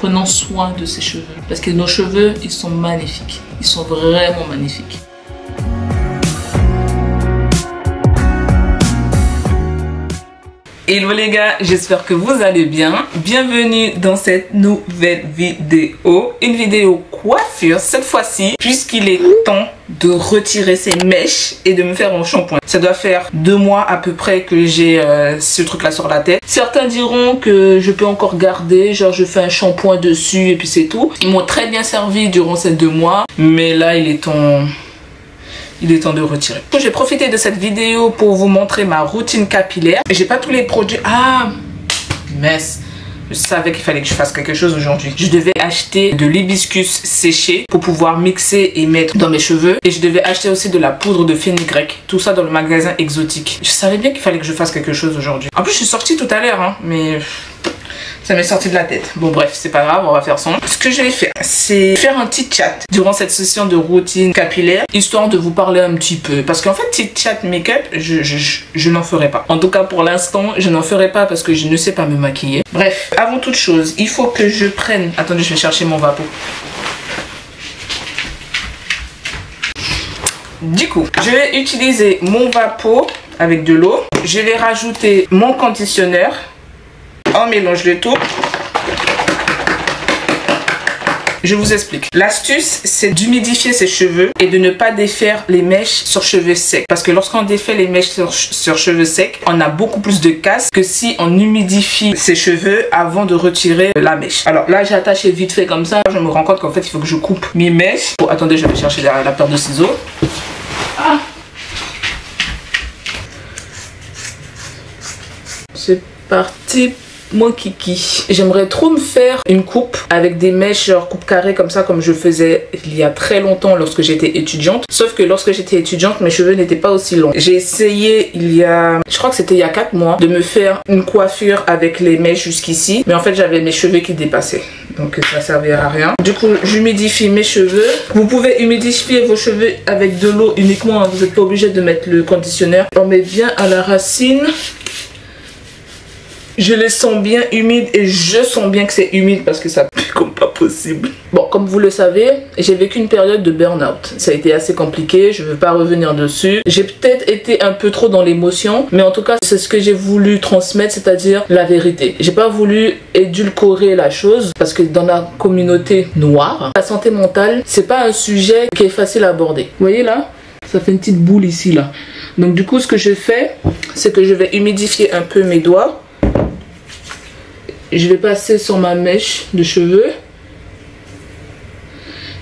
prenant soin de ses cheveux. Parce que nos cheveux, ils sont magnifiques. Ils sont vraiment magnifiques. Hello les gars, j'espère que vous allez bien. Bienvenue dans cette nouvelle vidéo. Une vidéo coiffure cette fois-ci, puisqu'il est temps de retirer ces mèches et de me faire un shampoing. Ça doit faire 2 mois à peu près que j'ai ce truc là sur la tête. Certains diront que je peux encore garder, genre je fais un shampoing dessus et puis c'est tout. Ils m'ont très bien servi durant ces 2 mois, mais là il est temps de retirer. J'ai profité de cette vidéo pour vous montrer ma routine capillaire. J'ai pas tous les produits. Ah, mince. Je savais qu'il fallait que je fasse quelque chose aujourd'hui. Je devais acheter de l'hibiscus séché pour pouvoir mixer et mettre dans mes cheveux. Et je devais acheter aussi de la poudre de fenugrec. Tout ça dans le magasin exotique. Je savais bien qu'il fallait que je fasse quelque chose aujourd'hui. En plus, je suis sortie tout à l'heure, hein, mais ça m'est sorti de la tête. Bon bref, c'est pas grave, on va faire sans. Ce que je vais faire, c'est faire un petit chat durant cette session de routine capillaire, histoire de vous parler un petit peu. Parce qu'en fait, petit chat make-up, je n'en ferai pas. En tout cas, pour l'instant, je n'en ferai pas parce que je ne sais pas me maquiller. Bref, avant toute chose, il faut que je prenne... Attendez, je vais chercher mon vapeau. Du coup, je vais utiliser mon vapeau avec de l'eau. Je vais rajouter mon conditionneur. On mélange le tout. Je vous explique. L'astuce, c'est d'humidifier ses cheveux et de ne pas défaire les mèches sur cheveux secs. Parce que lorsqu'on défait les mèches sur cheveux secs, on a beaucoup plus de casse que si on humidifie ses cheveux avant de retirer la mèche. Alors là, j'ai attaché vite fait comme ça. Je me rends compte qu'en fait, il faut que je coupe mes mèches. Oh, attendez, je vais chercher la paire de ciseaux. Ah. C'est parti. Mon kiki. J'aimerais trop me faire une coupe avec des mèches genre coupe carrée comme ça, comme je faisais il y a très longtemps lorsque j'étais étudiante. Sauf que lorsque j'étais étudiante, mes cheveux n'étaient pas aussi longs. J'ai essayé je crois que c'était il y a 4 mois, de me faire une coiffure avec les mèches jusqu'ici. Mais en fait, j'avais mes cheveux qui dépassaient. Donc ça servirait à rien. Du coup, j'humidifie mes cheveux. Vous pouvez humidifier vos cheveux avec de l'eau uniquement. Hein. Vous n'êtes pas obligé de mettre le conditionneur. On met bien à la racine. Je les sens bien humides et je sens bien que c'est humide parce que ça pue comme pas possible. Bon, comme vous le savez, j'ai vécu une période de burn-out. Ça a été assez compliqué, je ne veux pas revenir dessus. J'ai peut-être été un peu trop dans l'émotion, mais en tout cas, c'est ce que j'ai voulu transmettre, c'est-à-dire la vérité. J'ai pas voulu édulcorer la chose parce que dans la communauté noire, la santé mentale, c'est pas un sujet qui est facile à aborder. Vous voyez là? Ça fait une petite boule ici là. Donc du coup, ce que je fais, c'est que je vais humidifier un peu mes doigts. Je vais passer sur ma mèche de cheveux.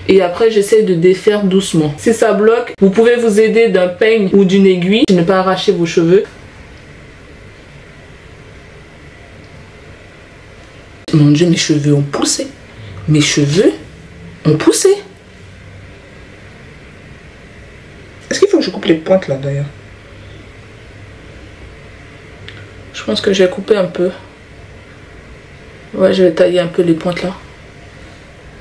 Et après, j'essaie de défaire doucement. Si ça bloque, vous pouvez vous aider d'un peigne ou d'une aiguille pour ne pas arracher vos cheveux. Mon Dieu, mes cheveux ont poussé. Mes cheveux ont poussé. Est-ce qu'il faut que je coupe les pointes là d'ailleurs? Je pense que j'ai coupé un peu. Ouais, je vais tailler un peu les pointes là.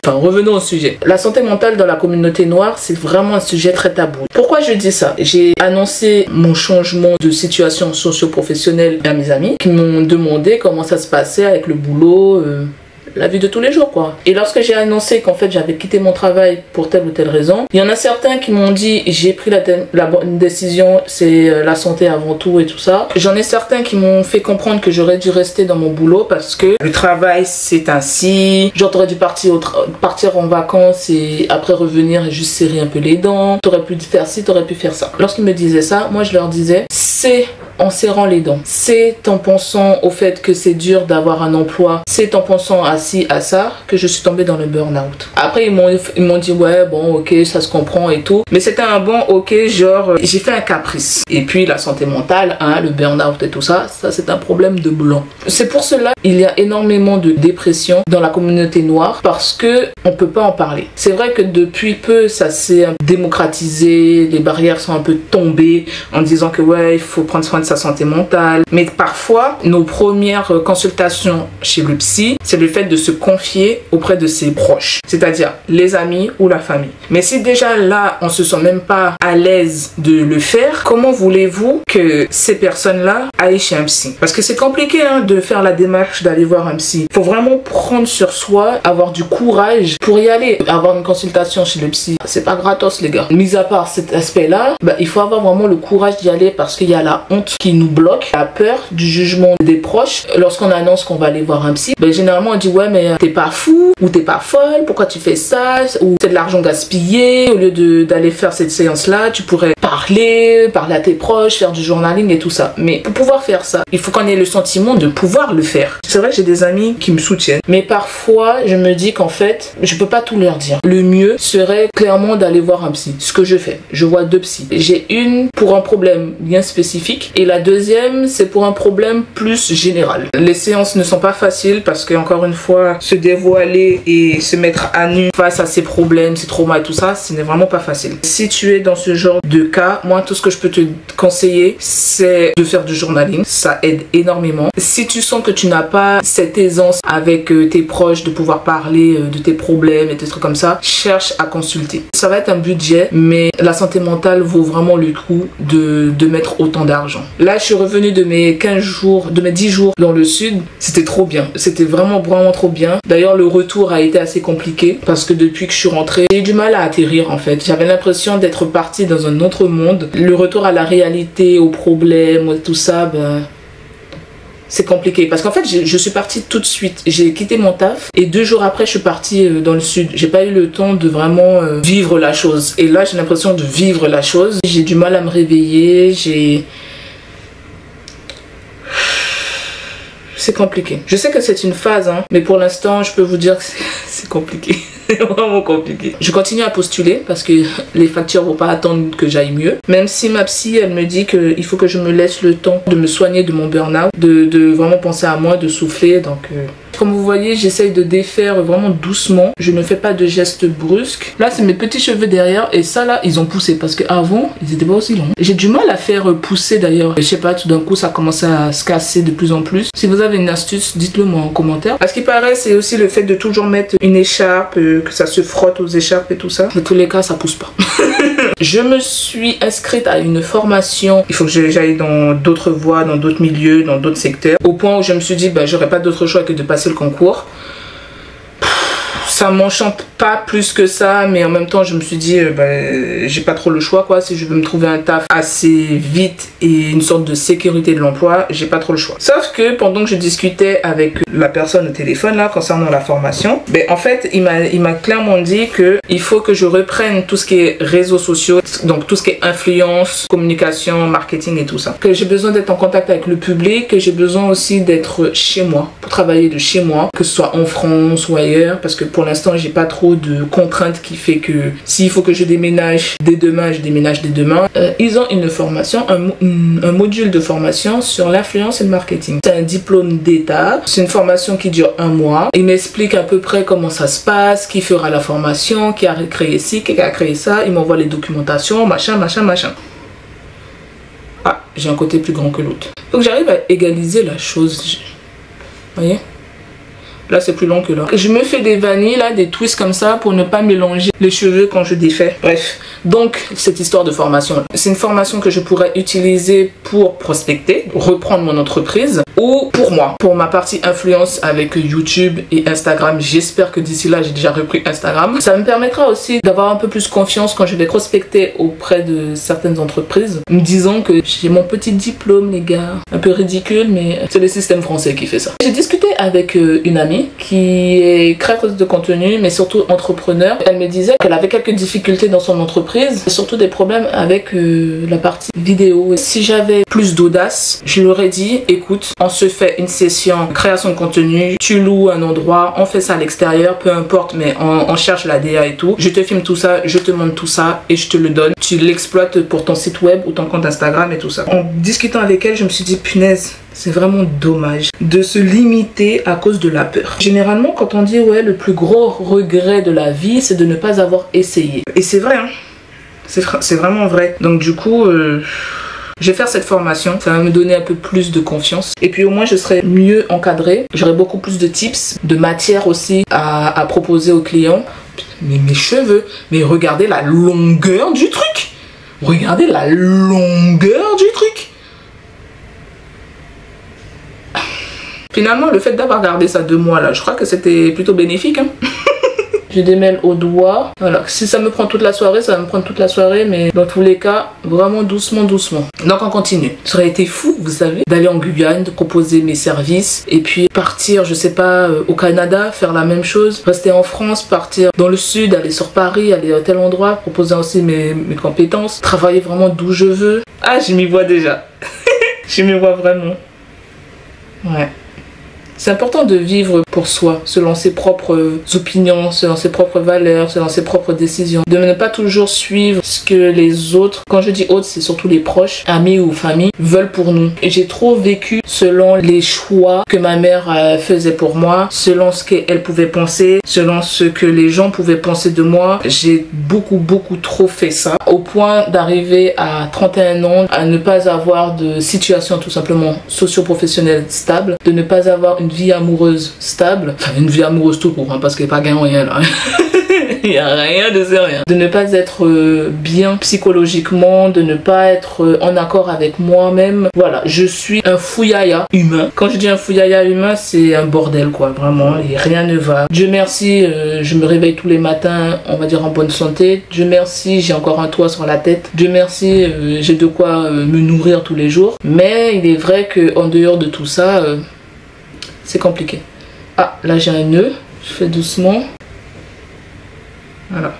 Enfin, revenons au sujet. La santé mentale dans la communauté noire, c'est vraiment un sujet très tabou. Pourquoi je dis ça? J'ai annoncé mon changement de situation socio-professionnelle à mes amis qui m'ont demandé comment ça se passait avec le boulot, la vie de tous les jours quoi. Et lorsque j'ai annoncé qu'en fait j'avais quitté mon travail pour telle ou telle raison, il y en a certains qui m'ont dit j'ai pris la bonne décision, c'est la santé avant tout et tout ça. J'en ai certains qui m'ont fait comprendre que j'aurais dû rester dans mon boulot parce que le travail c'est ainsi, genre t'aurais dû partir en vacances et après revenir et juste serrer un peu les dents, t'aurais pu faire ci, t'aurais pu faire ça. Lorsqu'ils me disaient ça, moi je leur disais c'est en serrant les dents, c'est en pensant au fait que c'est dur d'avoir un emploi, c'est en pensant à ci, à ça, que je suis tombée dans le burn-out. Après ils m'ont dit ouais bon ok ça se comprend et tout, mais c'était un bon ok genre j'ai fait un caprice. Et puis la santé mentale, hein, le burn-out et tout ça, ça c'est un problème de blanc. C'est pour cela il y a énormément de dépression dans la communauté noire parce que on peut pas en parler. C'est vrai que depuis peu ça s'est démocratisé, les barrières sont un peu tombées en disant que ouais il faut prendre soin de sa santé mentale. Mais parfois, nos premières consultations chez le psy, c'est le fait de se confier auprès de ses proches, c'est-à-dire les amis ou la famille. Mais si déjà là, on se sent même pas à l'aise de le faire, comment voulez-vous que ces personnes-là aillent chez un psy? Parce que c'est compliqué hein, de faire la démarche d'aller voir un psy. Il faut vraiment prendre sur soi, avoir du courage pour y aller. Avoir une consultation chez le psy, c'est pas gratos les gars. Mis à part cet aspect-là, il faut avoir vraiment le courage d'y aller parce qu'il y a la honte qui nous bloque, la peur du jugement des proches. Lorsqu'on annonce qu'on va aller voir un psy, généralement on dit ouais mais t'es pas fou ou t'es pas folle, pourquoi tu fais ça, ou c'est de l'argent gaspillé, au lieu d'aller faire cette séance-là, tu pourrais parler à tes proches, faire du journaling et tout ça. Mais pour pouvoir faire ça, il faut qu'on ait le sentiment de pouvoir le faire. C'est vrai que j'ai des amis qui me soutiennent, mais parfois je me dis qu'en fait, je peux pas tout leur dire. Le mieux serait clairement d'aller voir un psy. Ce que je fais, je vois 2 psys. J'ai une pour un problème bien spécifique et la deuxième c'est pour un problème plus général. Les séances ne sont pas faciles parce que encore une fois, se dévoiler et se mettre à nu face à ses problèmes, ses traumas et tout ça, ce n'est vraiment pas facile. Si tu es dans ce genre de cas, moi tout ce que je peux te conseiller c'est de faire du journaling, ça aide énormément. Si tu sens que tu n'as pas cette aisance avec tes proches de pouvoir parler de tes problèmes et des trucs comme ça, cherche à consulter. Ça va être un budget, mais la santé mentale vaut vraiment le coup de mettre autant d'argent. Là je suis revenue de mes 15 jours, de mes 10 jours dans le sud, c'était trop bien, c'était vraiment trop bien. D'ailleurs le retour a été assez compliqué parce que depuis que je suis rentrée, j'ai eu du mal à atterrir en fait. J'avais l'impression d'être partie dans un autre monde. Le retour à la réalité, aux problèmes, tout ça, c'est compliqué parce qu'en fait je suis partie tout de suite, j'ai quitté mon taf et 2 jours après je suis partie dans le sud. J'ai pas eu le temps de vraiment vivre la chose et là j'ai l'impression de vivre la chose. J'ai du mal à me réveiller, c'est compliqué. Je sais que c'est une phase, hein, mais pour l'instant, je peux vous dire que c'est compliqué. C'est vraiment compliqué. Je continue à postuler parce que les factures vont pas attendre que j'aille mieux. Même si ma psy, elle me dit qu'il faut que je me laisse le temps de me soigner de mon burn-out, de vraiment penser à moi, de souffler. Donc, comme vous voyez, j'essaye de défaire vraiment doucement. Je ne fais pas de gestes brusques. Là, c'est mes petits cheveux derrière et ça, là, ils ont poussé parce qu'avant, ils étaient pas aussi longs. J'ai du mal à faire pousser d'ailleurs. Je sais pas, tout d'un coup, ça commence à se casser de plus en plus. Si vous avez une astuce, dites-le moi en commentaire. À ce qui paraît, c'est aussi le fait de toujours mettre une écharpe, que ça se frotte aux écharpes et tout ça. Dans tous les cas, ça pousse pas. Je me suis inscrite à une formation. Il faut que j'aille dans d'autres voies, dans d'autres milieux, dans d'autres secteurs. Au point où je me suis dit, j'aurais pas d'autre choix que de passer le concours. Ça m'enchante pas plus que ça, mais en même temps je me suis dit j'ai pas trop le choix quoi. Si je veux me trouver un taf assez vite et une sorte de sécurité de l'emploi, j'ai pas trop le choix. Sauf que pendant que je discutais avec la personne au téléphone là concernant la formation, en fait il m'a clairement dit que il faut que je reprenne tout ce qui est réseaux sociaux, donc tout ce qui est influence, communication, marketing et tout ça. Que j'ai besoin d'être en contact avec le public, que j'ai besoin aussi d'être chez moi, pour travailler de chez moi, que ce soit en France ou ailleurs, parce que pour l'instant j'ai pas trop de contraintes qui fait que s'il faut que je déménage dès demain, je déménage dès demain. Ils ont une formation, un module de formation sur l'influence et le marketing. C'est un diplôme d'état, c'est une formation qui dure 1 mois. Ils m'expliquent à peu près comment ça se passe, qui fera la formation, qui a créé ci, qui a créé ça. Ils m'envoient les documentations, machin. Ah, j'ai un côté plus grand que l'autre. Donc j'arrive à égaliser la chose. Vous voyez ? Là, c'est plus long que là. Je me fais des vanilles, là, des twists comme ça pour ne pas mélanger les cheveux quand je défais. Bref, donc, cette histoire de formation, c'est une formation que je pourrais utiliser pour prospecter, reprendre mon entreprise, ou pour moi, pour ma partie influence avec YouTube et Instagram. J'espère que d'ici là, j'ai déjà repris Instagram. Ça me permettra aussi d'avoir un peu plus confiance quand je vais prospecter auprès de certaines entreprises, me disant que j'ai mon petit diplôme, les gars. Un peu ridicule, mais c'est le système français qui fait ça. J'ai discuté avec une amie qui est créatrice de contenu mais surtout entrepreneur. Elle me disait qu'elle avait quelques difficultés dans son entreprise, surtout des problèmes avec la partie vidéo. Si j'avais plus d'audace, je leur ai dit écoute, on se fait une session création de contenu, tu loues un endroit, on fait ça à l'extérieur, peu importe, mais on cherche la DA et tout, je te filme tout ça, je te montre tout ça et je te le donne, tu l'exploites pour ton site web ou ton compte Instagram et tout ça. En discutant avec elle, je me suis dit punaise, c'est vraiment dommage de se limiter à cause de la peur. Généralement, quand on dit ouais, le plus gros regret de la vie, c'est de ne pas avoir essayé. Et c'est vrai, hein. C'est vraiment vrai. Donc du coup, Je vais faire cette formation, ça va me donner un peu plus de confiance. Et puis au moins je serai mieux encadrée. J'aurai beaucoup plus de tips, de matière aussi à proposer aux clients. Mais mes cheveux, mais regardez la longueur du truc. Regardez la longueur du truc. Finalement, le fait d'avoir gardé ça 2 mois là, je crois que c'était plutôt bénéfique. Hein. Je démêle au doigt. Voilà, si ça me prend toute la soirée, ça va me prendre toute la soirée, mais dans tous les cas, vraiment doucement, doucement. Donc on continue. Ça aurait été fou, vous savez, d'aller en Guyane, de proposer mes services, et puis partir, je sais pas, au Canada, faire la même chose, rester en France, partir dans le sud, aller sur Paris, aller à tel endroit, proposer aussi mes compétences, travailler vraiment d'où je veux. Ah, je m'y vois déjà. Je m'y vois vraiment. Ouais. C'est important de vivre pour soi, selon ses propres opinions, selon ses propres valeurs, selon ses propres décisions. De ne pas toujours suivre ce que les autres, quand je dis autres, c'est surtout les proches, amis ou famille, veulent pour nous. Et j'ai trop vécu selon les choix que ma mère faisait pour moi, selon ce qu'elle pouvait penser, selon ce que les gens pouvaient penser de moi. J'ai beaucoup trop fait ça, au point d'arriver à 31 ans, à ne pas avoir de situation tout simplement socio-professionnelle stable, de ne pas avoir une vie amoureuse stable, enfin une vie amoureuse tout court, hein, parce qu'il n'y a pas rien là. Il n'y a rien de sérieux. De ne pas être bien psychologiquement, de ne pas être en accord avec moi-même. Voilà, je suis un fouillaya humain. Quand je dis un fouillaya humain, c'est un bordel quoi, vraiment, et rien ne va. Dieu merci, je me réveille tous les matins, on va dire en bonne santé. Dieu merci, j'ai encore un toit sur la tête. Dieu merci, j'ai de quoi me nourrir tous les jours. Mais il est vrai qu'en dehors de tout ça, c'est compliqué. Ah, là j'ai un nœud, je fais doucement. Voilà.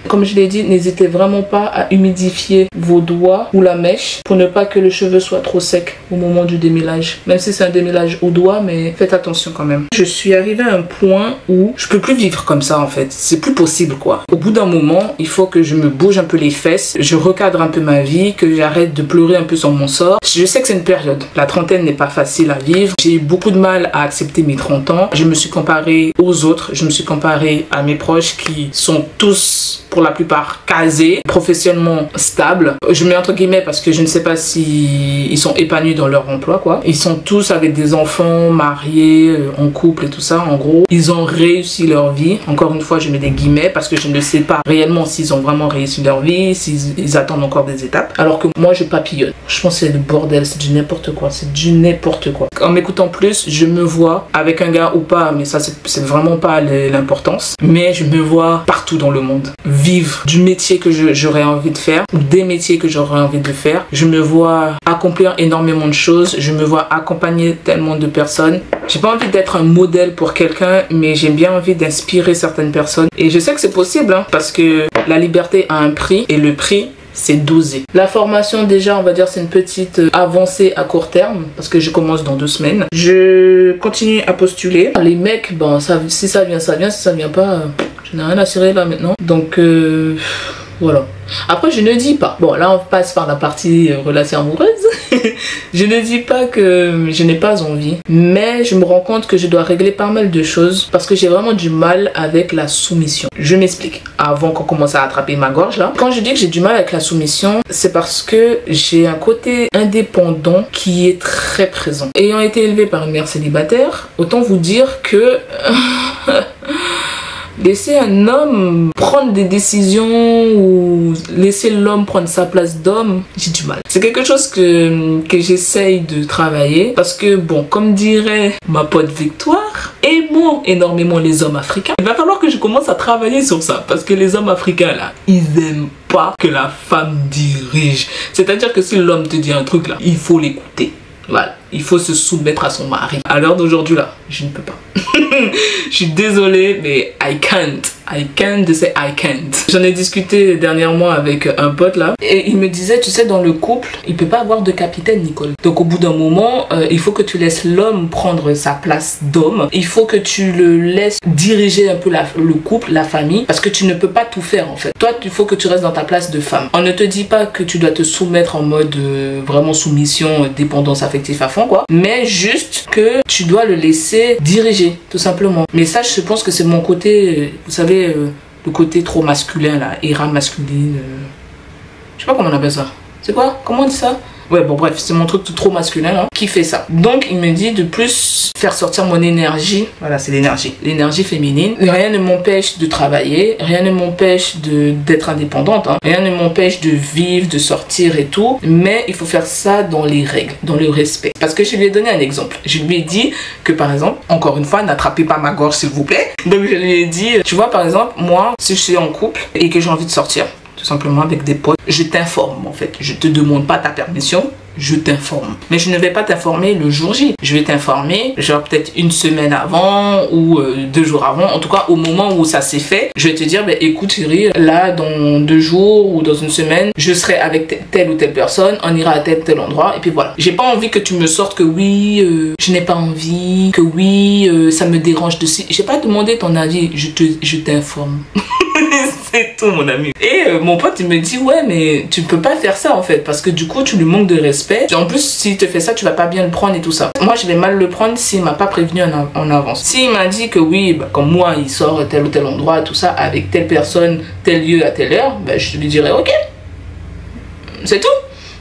Comme je l'ai dit, n'hésitez vraiment pas à humidifier vos doigts ou la mèche pour ne pas que le cheveu soit trop sec au moment du démêlage. Même si c'est un démêlage au doigt, mais faites attention quand même. Je suis arrivée à un point où je peux plus vivre comme ça en fait. C'est plus possible quoi. Au bout d'un moment, il faut que je me bouge un peu les fesses, je recadre un peu ma vie, que j'arrête de pleurer un peu sur mon sort. Je sais que c'est une période. La trentaine n'est pas facile à vivre. J'ai eu beaucoup de mal à accepter mes 30 ans. Je me suis comparée aux autres. Je me suis comparée à mes proches qui sont tous pour la plupart casés, professionnellement stables. Je mets entre guillemets parce que je ne sais pas si ils sont épanouis dans leur emploi quoi. Ils sont tous avec des enfants, mariés, en couple et tout ça. En gros, ils ont réussi leur vie. Encore une fois, je mets des guillemets parce que je ne sais pas réellement s'ils ont vraiment réussi leur vie, s'ils attendent encore des étapes. Alors que moi, je papillonne. Je pense que c'est le bordel, c'est du n'importe quoi. C'est du n'importe quoi. En m'écoutant plus, je me vois avec un gars ou pas, mais ça, c'est vraiment pas l'importance. Mais je me vois partout dans le monde. Vivre du métier que j'aurais envie de faire ou des métiers que j'aurais envie de faire. Je me vois accomplir énormément de choses. Je me vois accompagner tellement de personnes. J'ai pas envie d'être un modèle pour quelqu'un, mais j'ai bien envie d'inspirer certaines personnes. Et je sais que c'est possible hein, parce que la liberté a un prix et le prix c'est dosé. La formation déjà on va dire c'est une petite avancée à court terme parce que je commence dans 2 semaines. Je continue à postuler. Les mecs, bon ça, si ça vient ça vient, si ça vient pas, je n'ai rien à cirer là maintenant. Donc voilà. Après je ne dis pas, bon là on passe par la partie relation amoureuse. Je ne dis pas que je n'ai pas envie, mais je me rends compte que je dois régler pas mal de choses parce que j'ai vraiment du mal avec la soumission. Je m'explique, avant qu'on commence à attraper ma gorge là. Quand je dis que j'ai du mal avec la soumission, c'est parce que j'ai un côté indépendant qui est très présent. Ayant été élevée par une mère célibataire, autant vous dire que laisser un homme prendre des décisions ou laisser l'homme prendre sa place d'homme, j'ai du mal. C'est quelque chose que j'essaye de travailler parce que bon, comme dirait ma pote Victoire, aimons énormément les hommes africains. Il va falloir que je commence à travailler sur ça parce que les hommes africains là, ils aiment pas que la femme dirige. C'est-à-dire que si l'homme te dit un truc là, il faut l'écouter. Voilà, il faut se soumettre à son mari. À l'heure d'aujourd'hui là, je ne peux pas. Je suis désolée, mais I can't. I can't say I can't. J'en ai discuté dernièrement avec un pote là. Et il me disait, tu sais, dans le couple, il peut pas avoir de capitaine, Nicole. Donc au bout d'un moment, il faut que tu laisses l'homme prendre sa place d'homme. Il faut que tu le laisses diriger un peu le couple, la famille. Parce que tu ne peux pas tout faire en fait. Toi, il faut que tu restes dans ta place de femme. On ne te dit pas que tu dois te soumettre en mode vraiment soumission, dépendance affective à fond quoi. Mais juste que tu dois le laisser diriger, tout simplement. Mais ça, je pense que c'est mon côté, vous savez, le côté trop masculin là, era masculine. Je sais pas comment on appelle ça. C'est quoi? Comment on dit ça? Ouais, bon bref, c'est mon truc trop masculin là, qui fait ça. Donc il me dit de plus faire sortir mon énergie. Voilà, c'est l'énergie féminine. Rien ne m'empêche de travailler, rien ne m'empêche d'être indépendante, hein. Rien ne m'empêche de vivre, de sortir et tout. Mais il faut faire ça dans les règles, dans le respect. Parce que je lui ai donné un exemple. Je lui ai dit que par exemple, encore une fois, n'attrapez pas ma gorge s'il vous plaît. Donc je lui ai dit, tu vois par exemple, moi, si je suis en couple et que j'ai envie de sortir, tout simplement avec des potes, je t'informe en fait. Je te demande pas ta permission, je t'informe. Mais je ne vais pas t'informer le jour J. Je vais t'informer genre peut-être une semaine avant ou 2 jours avant. En tout cas au moment où ça s'est fait, je vais te dire ben, écoute chérie, là dans 2 jours ou dans une semaine, je serai avec telle ou telle personne, on ira à tel endroit et puis voilà. J'ai pas envie que tu me sortes que oui, je n'ai pas envie, que oui, ça me dérange de si. J'ai pas demandé ton avis, je t'informe. C'est tout mon ami. Et mon pote il me dit ouais mais tu peux pas faire ça en fait parce que du coup tu lui manques de respect. En plus s'il te fait ça tu vas pas bien le prendre et tout ça. Moi je vais mal le prendre s'il m'a pas prévenu en avance. S'il m'a dit que oui bah, comme moi il sort à tel ou tel endroit tout ça avec telle personne, tel lieu à telle heure, bah, je lui dirais ok. C'est tout.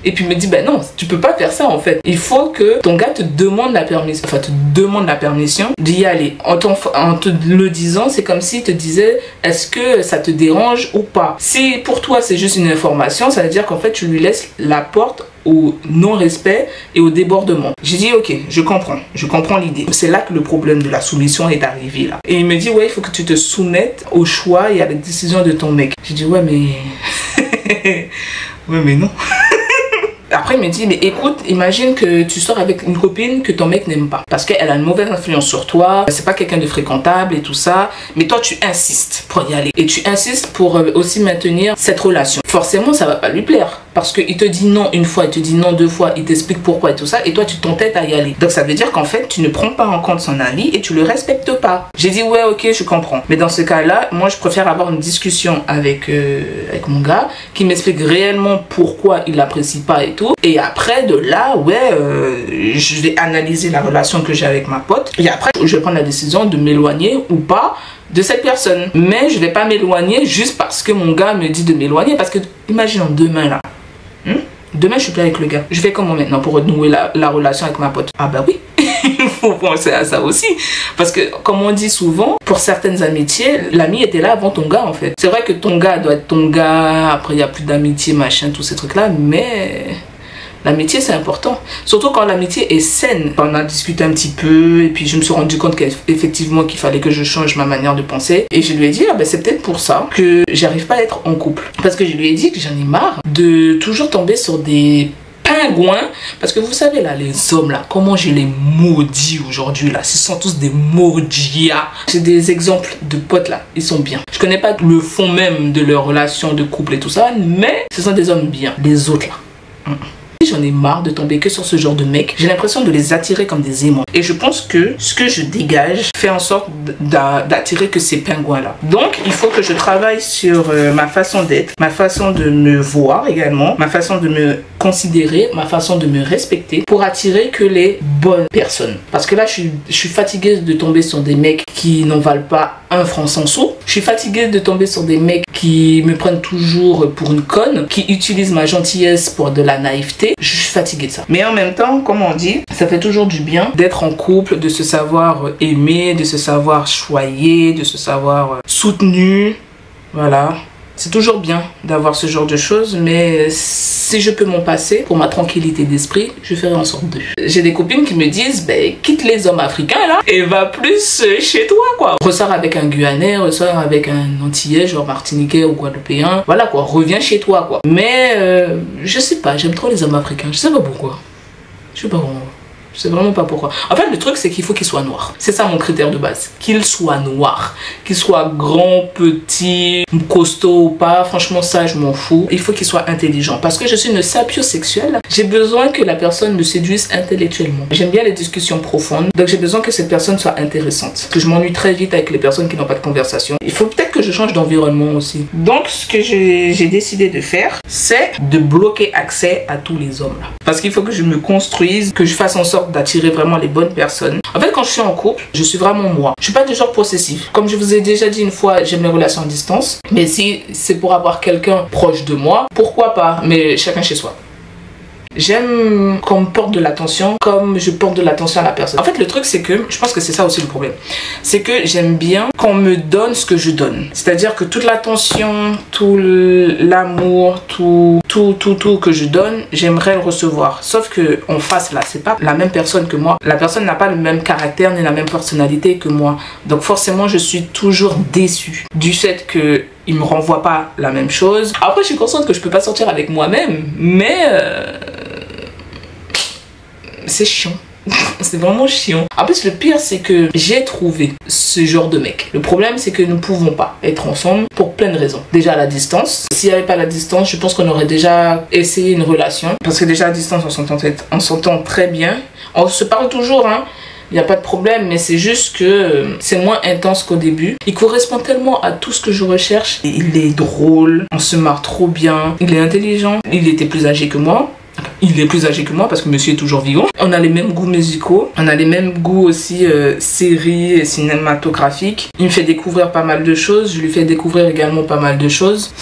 Et puis il me dit, ben non, tu peux pas faire ça en fait. Il faut que ton gars te demande la permission, enfin te demande la permission d'y aller. En te le disant, c'est comme s'il te disait, est-ce que ça te dérange ou pas? Si pour toi c'est juste une information, ça veut dire qu'en fait tu lui laisses la porte au non-respect et au débordement. J'ai dit ok, je comprends l'idée. C'est là que le problème de la soumission est arrivé là. Et il me dit ouais, il faut que tu te soumettes au choix et à la décision de ton mec. J'ai dit ouais mais... ouais mais non. Après il me dit mais écoute, imagine que tu sors avec une copine que ton mec n'aime pas parce qu'elle a une mauvaise influence sur toi, c'est pas quelqu'un de fréquentable et tout ça, mais toi tu insistes pour y aller et tu insistes pour aussi maintenir cette relation. Forcément ça va pas lui plaire parce qu'il te dit non une fois, il te dit non 2 fois, il t'explique pourquoi et tout ça et toi tu t'entêtes à y aller. Donc ça veut dire qu'en fait tu ne prends pas en compte son avis et tu le respectes pas. J'ai dit ouais ok je comprends, mais dans ce cas là moi je préfère avoir une discussion avec mon gars qui m'explique réellement pourquoi il l'apprécie pas et tout. Et après de là ouais je vais analyser la relation que j'ai avec ma pote et après je vais prendre la décision de m'éloigner ou pas de cette personne. Mais je vais pas m'éloigner juste parce que mon gars me dit de m'éloigner parce que imaginons demain là, demain je suis plus avec le gars, je fais comment maintenant pour renouer la relation avec ma pote? Ah bah oui. Il faut penser à ça aussi parce que comme on dit souvent pour certaines amitiés l'ami était là avant ton gars en fait. C'est vrai que ton gars doit être ton gars, après il n'y a plus d'amitié machin tous ces trucs là, mais l'amitié c'est important, surtout quand l'amitié est saine. On a discuté un petit peu et puis je me suis rendu compte qu'effectivement qu'il fallait que je change ma manière de penser et je lui ai dit ah ben c'est peut-être pour ça que j'arrive pas à être en couple parce que je lui ai dit que j'en ai marre de toujours tomber sur des pingouins, parce que vous savez là les hommes là comment je les maudis aujourd'hui là, ce sont tous des maudits. J'ai des exemples de potes là, ils sont bien, je connais pas le fond même de leur relation de couple et tout ça, mais ce sont des hommes bien. Les autres là j'en ai marre de tomber que sur ce genre de mec. J'ai l'impression de les attirer comme des aimants. Et je pense que ce que je dégage fait en sorte d'attirer que ces pingouins-là. Donc, il faut que je travaille sur ma façon d'être, ma façon de me voir également, ma façon de me considérer, ma façon de me respecter pour attirer que les bonnes personnes. Parce que là, je suis fatiguée de tomber sur des mecs qui n'en valent pas un franc sans sou. Je suis fatiguée de tomber sur des mecs qui me prennent toujours pour une conne, qui utilisent ma gentillesse pour de la naïveté. Je suis fatiguée de ça. Mais en même temps, comme on dit, ça fait toujours du bien d'être en couple, de se savoir aimer, de se savoir choyer, de se savoir soutenu. Voilà. C'est toujours bien d'avoir ce genre de choses, mais si je peux m'en passer pour ma tranquillité d'esprit, je ferai en sorte de. J'ai des copines qui me disent, ben quitte les hommes africains là et va plus chez toi quoi. Ressors avec un Guyanais, ressors avec un Antillais, genre Martiniquais ou Guadeloupéen. Voilà quoi, reviens chez toi quoi. Mais je sais pas, j'aime trop les hommes africains, je sais pas pourquoi. Je sais pas comment. Je sais vraiment pas pourquoi. En fait, le truc, c'est qu'il faut qu'il soit noir. C'est ça mon critère de base. Qu'il soit noir. Qu'il soit grand, petit, costaud ou pas. Franchement, ça, je m'en fous. Il faut qu'il soit intelligent. Parce que je suis une sapiosexuelle. J'ai besoin que la personne me séduise intellectuellement. J'aime bien les discussions profondes. Donc, j'ai besoin que cette personne soit intéressante. Que je m'ennuie très vite avec les personnes qui n'ont pas de conversation. Il faut peut-être que je change d'environnement aussi. Donc, ce que j'ai décidé de faire, c'est de bloquer accès à tous les hommes là. Parce qu'il faut que je me construise, que je fasse en sorte sorte d'attirer vraiment les bonnes personnes. En fait, quand je suis en couple, je suis vraiment moi. Je suis pas du genre possessif. Comme je vous ai déjà dit une fois, j'aime les relations à distance. Mais si c'est pour avoir quelqu'un proche de moi, pourquoi pas? Mais chacun chez soi. J'aime qu'on me porte de l'attention comme je porte de l'attention à la personne. En fait, le truc, c'est que, je pense que c'est ça aussi le problème, c'est que j'aime bien qu'on me donne ce que je donne. C'est-à-dire que toute l'attention, tout l'amour, tout que je donne, j'aimerais le recevoir. Sauf que en face, là, c'est pas la même personne que moi. La personne n'a pas le même caractère ni la même personnalité que moi. Donc forcément, je suis toujours déçue du fait que il me renvoie pas la même chose. Après, je suis consciente que je peux pas sortir avec moi-même, mais c'est chiant. C'est vraiment chiant. En plus, le pire, c'est que j'ai trouvé ce genre de mec. Le problème, c'est que nous ne pouvons pas être ensemble pour plein de raisons. Déjà, à la distance. S'il n'y avait pas la distance, je pense qu'on aurait déjà essayé une relation. Parce que déjà, à distance, on s'entend très bien. On se parle toujours, hein. Il n'y a pas de problème, mais c'est juste que c'est moins intense qu'au début. Il correspond tellement à tout ce que je recherche. Il est drôle, on se marre trop bien, il est intelligent. Il était plus âgé que moi. Il est plus âgé que moi parce que monsieur est toujours vivant. On a les mêmes goûts musicaux. On a les mêmes goûts aussi séries et cinématographiques. Il me fait découvrir pas mal de choses. Je lui fais découvrir également pas mal de choses.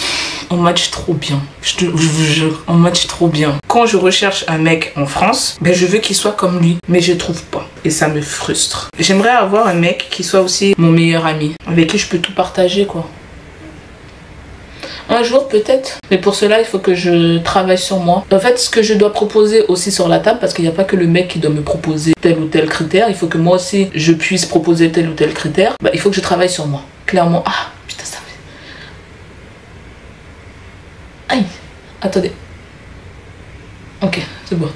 On match trop bien. Je vous jure, on match trop bien. Quand je recherche un mec en France, ben je veux qu'il soit comme lui. Mais je trouve pas. Et ça me frustre. J'aimerais avoir un mec qui soit aussi mon meilleur ami. Avec qui je peux tout partager, quoi. Un jour peut-être, mais pour cela il faut que je travaille sur moi. En fait, ce que je dois proposer aussi sur la table, parce qu'il n'y a pas que le mec qui doit me proposer tel ou tel critère, il faut que moi aussi je puisse proposer tel ou tel critère. Bah, il faut que je travaille sur moi. Clairement, ah putain, ça fait... Aïe, attendez. Ok, c'est bon.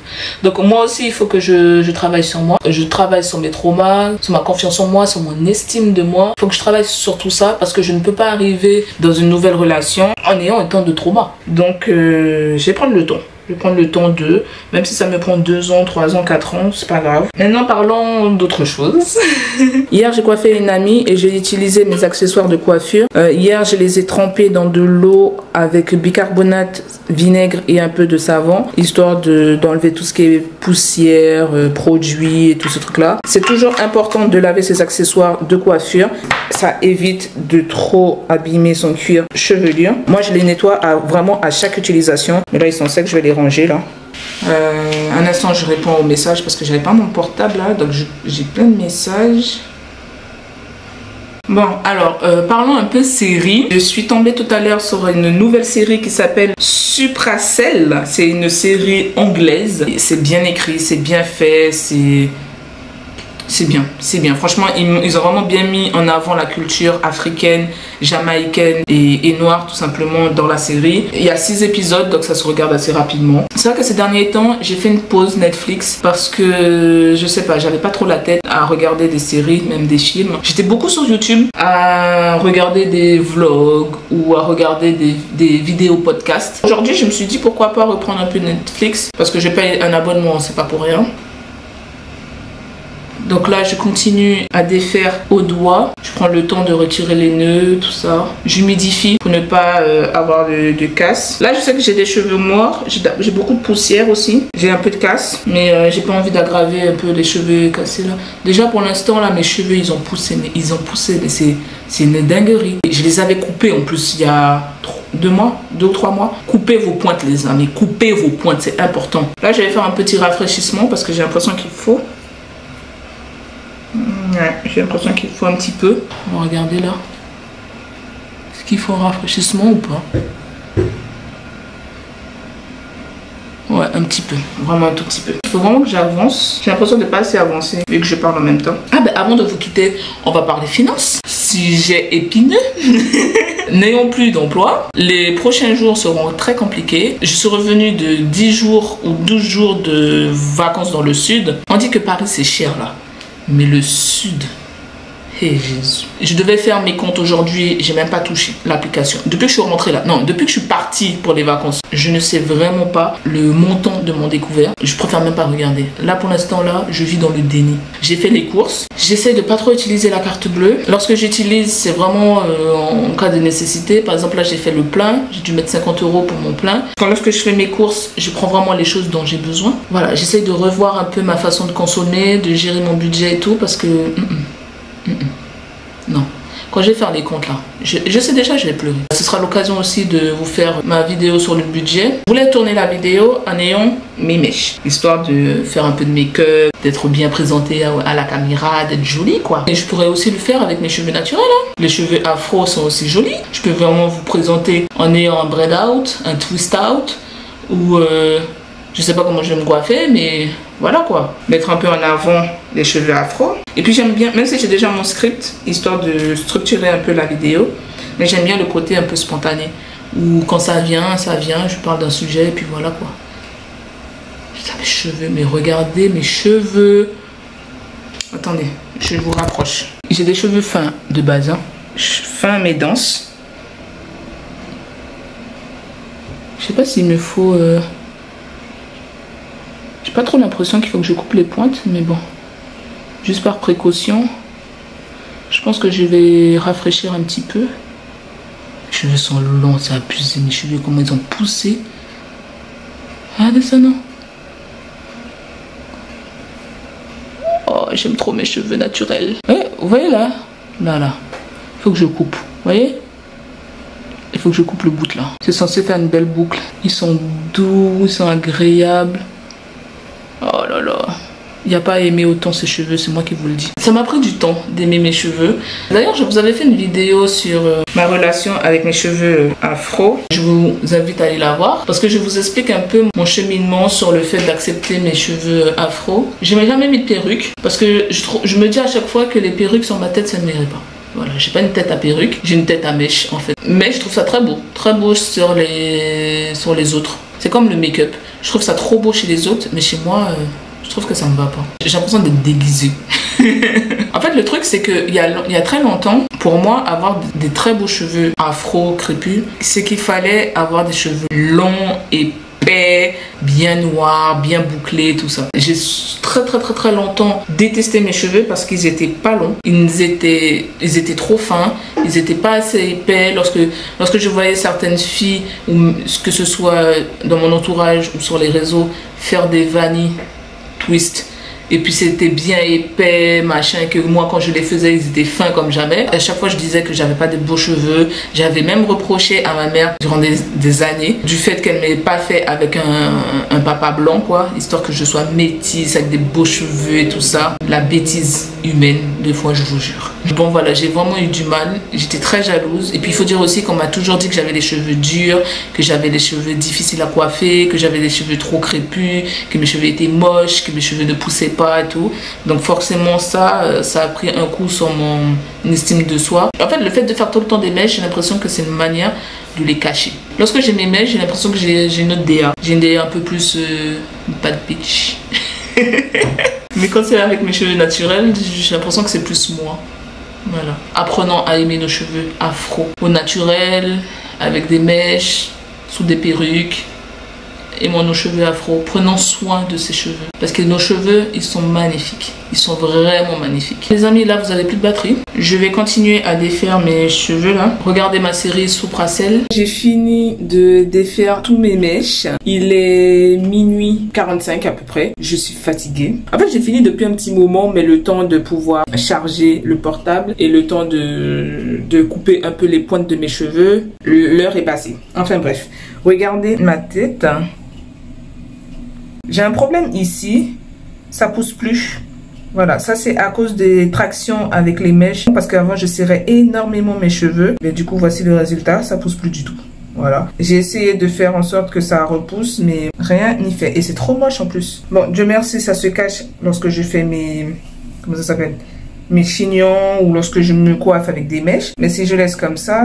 Donc moi aussi, il faut que je travaille sur moi. Je travaille sur mes traumas, sur ma confiance en moi, sur mon estime de moi. Il faut que je travaille sur tout ça parce que je ne peux pas arriver dans une nouvelle relation en ayant autant de traumas. Donc, je vais prendre le temps. Je vais prendre le temps même si ça me prend 2 ans, 3 ans, 4 ans, c'est pas grave. Maintenant, parlons d'autre chose. Hier, j'ai coiffé une amie et j'ai utilisé mes accessoires de coiffure. Hier, je les ai trempés dans de l'eau avec bicarbonate, vinaigre et un peu de savon, histoire d'enlever tout ce qui est poussière, produits et tout ce truc-là. C'est toujours important de laver ses accessoires de coiffure. Ça évite de trop abîmer son cuir chevelu. Moi, je les nettoie vraiment à chaque utilisation. Mais là, ils sont secs, je vais les ranger là. Un instant, je réponds aux messages parce que j'avais pas mon portable là, donc j'ai plein de messages. Bon, alors, parlons un peu série. Je suis tombée tout à l'heure sur une nouvelle série qui s'appelle Supracelle. C'est une série anglaise. C'est bien écrit, c'est bien fait, c'est bien, c'est bien. Franchement, ils ont vraiment bien mis en avant la culture africaine, jamaïcaine et noire tout simplement dans la série. Il y a 6 épisodes, donc ça se regarde assez rapidement. C'est vrai que ces derniers temps, j'ai fait une pause Netflix parce que, je sais pas, j'avais pas trop la tête à regarder des séries, même des films. J'étais beaucoup sur YouTube à regarder des vlogs ou à regarder des vidéos podcasts. Aujourd'hui, je me suis dit pourquoi pas reprendre un peu Netflix parce que j'ai payé un abonnement, c'est pas pour rien. Donc là, je continue à défaire au doigt. Je prends le temps de retirer les nœuds, tout ça. J'humidifie pour ne pas avoir de casse. Là, je sais que j'ai des cheveux morts. J'ai beaucoup de poussière aussi. J'ai un peu de casse. Mais j'ai pas envie d'aggraver un peu les cheveux cassés là. Déjà, pour l'instant, là, mes cheveux, ils ont poussé. Mais c'est une dinguerie. Je les avais coupés en plus il y a 2 ou 3 mois. Coupez vos pointes, les amis. Coupez vos pointes, c'est important. Là, je vais faire un petit rafraîchissement parce que j'ai l'impression qu'il faut. Ouais, j'ai l'impression qu'il faut un petit peu. On va regarder là. Est-ce qu'il faut un rafraîchissement ou pas? Ouais, un petit peu. Vraiment un tout petit peu. Il faut vraiment que j'avance. J'ai l'impression de pas assez avancer vu que je parle en même temps. Ah ben avant de vous quitter, on va parler finances. Sujet épineux. N'ayons plus d'emploi. Les prochains jours seront très compliqués. Je suis revenue de 10 jours ou 12 jours de vacances dans le sud. On dit que Paris c'est cher là. Mais le sud, Hey Jésus. Je devais faire mes comptes aujourd'hui, j'ai même pas touché l'application. Depuis que je suis rentrée là, non, depuis que je suis partie pour les vacances, je ne sais vraiment pas le montant de mon découvert. Je préfère même pas regarder. Là pour l'instant là, je vis dans le déni. J'ai fait les courses. J'essaie de pas trop utiliser la carte bleue. Lorsque j'utilise, c'est vraiment en cas de nécessité. Par exemple là, j'ai fait le plein. J'ai dû mettre 50 € pour mon plein. Lorsque je fais mes courses, je prends vraiment les choses dont j'ai besoin. Voilà, j'essaie de revoir un peu ma façon de consommer, de gérer mon budget et tout parce que... Non, quand je vais faire les comptes là, je sais déjà je vais pleurer. Ce sera l'occasion aussi de vous faire ma vidéo sur le budget. Je voulais tourner la vidéo en ayant mes mèches, histoire de faire un peu de make-up, d'être bien présentée à la caméra, d'être jolie quoi. Et je pourrais aussi le faire avec mes cheveux naturels hein. Les cheveux afro sont aussi jolis. Je peux vraiment vous présenter en ayant un braid out, un twist out ou je sais pas comment je vais me coiffer mais voilà quoi. Mettre un peu en avant les cheveux afro. Et puis j'aime bien, même si j'ai déjà mon script, histoire de structurer un peu la vidéo, mais j'aime bien le côté un peu spontané. Où quand ça vient, je parle d'un sujet et puis voilà quoi. Putain mes cheveux, mais regardez mes cheveux. Attendez, je vous rapproche. J'ai des cheveux fins de base, hein. Fins mais denses. Je sais pas s'il me faut... J'ai pas trop l'impression qu'il faut que je coupe les pointes, mais bon. Juste par précaution. Je pense que je vais rafraîchir un petit peu. Mes cheveux sont longs, c'est abusé. Mes cheveux, comment ils ont poussé. Regardez ça, non? Oh, j'aime trop mes cheveux naturels. Ouais, vous voyez là? Là. Il faut que je coupe. Vous voyez? Il faut que je coupe le bout là. C'est censé faire une belle boucle. Ils sont doux, ils sont agréables. Oh là là, il n'y a pas à aimer autant ses cheveux, c'est moi qui vous le dis. Ça m'a pris du temps d'aimer mes cheveux. D'ailleurs, je vous avais fait une vidéo sur ma relation avec mes cheveux afro. Je vous invite à aller la voir parce que je vous explique un peu mon cheminement sur le fait d'accepter mes cheveux afro. Je n'ai jamais mis de perruque parce que je me dis à chaque fois que les perruques sur ma tête, ça ne m'irait pas. Voilà, j'ai pas une tête à perruque, j'ai une tête à mèche en fait. Mais je trouve ça très beau sur les autres. C'est comme le make-up. Je trouve ça trop beau chez les autres, mais chez moi, je trouve que ça me va pas. J'ai l'impression d'être déguisée. En fait, le truc, c'est qu'il y a très longtemps, pour moi, avoir des très beaux cheveux afro crépus, c'est qu'il fallait avoir des cheveux longs, épais, bien noirs, bien bouclés, tout ça. J'ai très longtemps détesté mes cheveux parce qu'ils étaient pas longs. Ils étaient trop fins. Ils étaient pas assez épais. Lorsque je voyais certaines filles, ou que ce soit dans mon entourage ou sur les réseaux, faire des vanilles twist, et puis c'était bien épais, machin, que moi quand je les faisais ils étaient fins comme jamais. À chaque fois je disais que j'avais pas de beaux cheveux. J'avais même reproché à ma mère durant des années du fait qu'elle m'ait pas fait avec un papa blanc quoi, histoire que je sois métisse avec des beaux cheveux et tout ça. La bêtise humaine des fois, je vous jure. Bon voilà, j'ai vraiment eu du mal, j'étais très jalouse. Et puis il faut dire aussi qu'on m'a toujours dit que j'avais les cheveux durs, que j'avais les cheveux difficiles à coiffer, que j'avais les cheveux trop crépus, que mes cheveux étaient moches, que mes cheveux ne poussaient pas et tout. Donc forcément ça a pris un coup sur mon estime de soi. En fait, le fait de faire tout le temps des mèches, j'ai l'impression que c'est une manière de les cacher. Lorsque j'ai mes mèches, j'ai l'impression que j'ai une autre DA. J'ai une DA un peu plus bad bitch. Mais quand c'est avec mes cheveux naturels, j'ai l'impression que c'est plus moi. Voilà. Apprenant à aimer nos cheveux afro, au naturel, avec des mèches, sous des perruques. Aimons nos cheveux afro, prenons soin de ces cheveux. Parce que nos cheveux, ils sont magnifiques. Ils sont vraiment magnifiques. Les amis, là, vous avez plus de batterie. Je vais continuer à défaire mes cheveux, là. Regardez ma série Sopracel. J'ai fini de défaire tous mes mèches. Il est minuit 45 à peu près. Je suis fatiguée. En fait, j'ai fini depuis un petit moment, mais le temps de pouvoir charger le portable et le temps de couper un peu les pointes de mes cheveux, l'heure est passée. Enfin bref, regardez ma tête. J'ai un problème ici, ça pousse plus. Voilà, ça c'est à cause des tractions avec les mèches. Parce qu'avant je serrais énormément mes cheveux. Mais du coup voici le résultat, ça pousse plus du tout. Voilà, j'ai essayé de faire en sorte que ça repousse, mais rien n'y fait. Et c'est trop moche en plus. Bon, Dieu merci, ça se cache lorsque je fais mes... Comment ça s'appelle? Mes chignons ou lorsque je me coiffe avec des mèches. Mais si je laisse comme ça...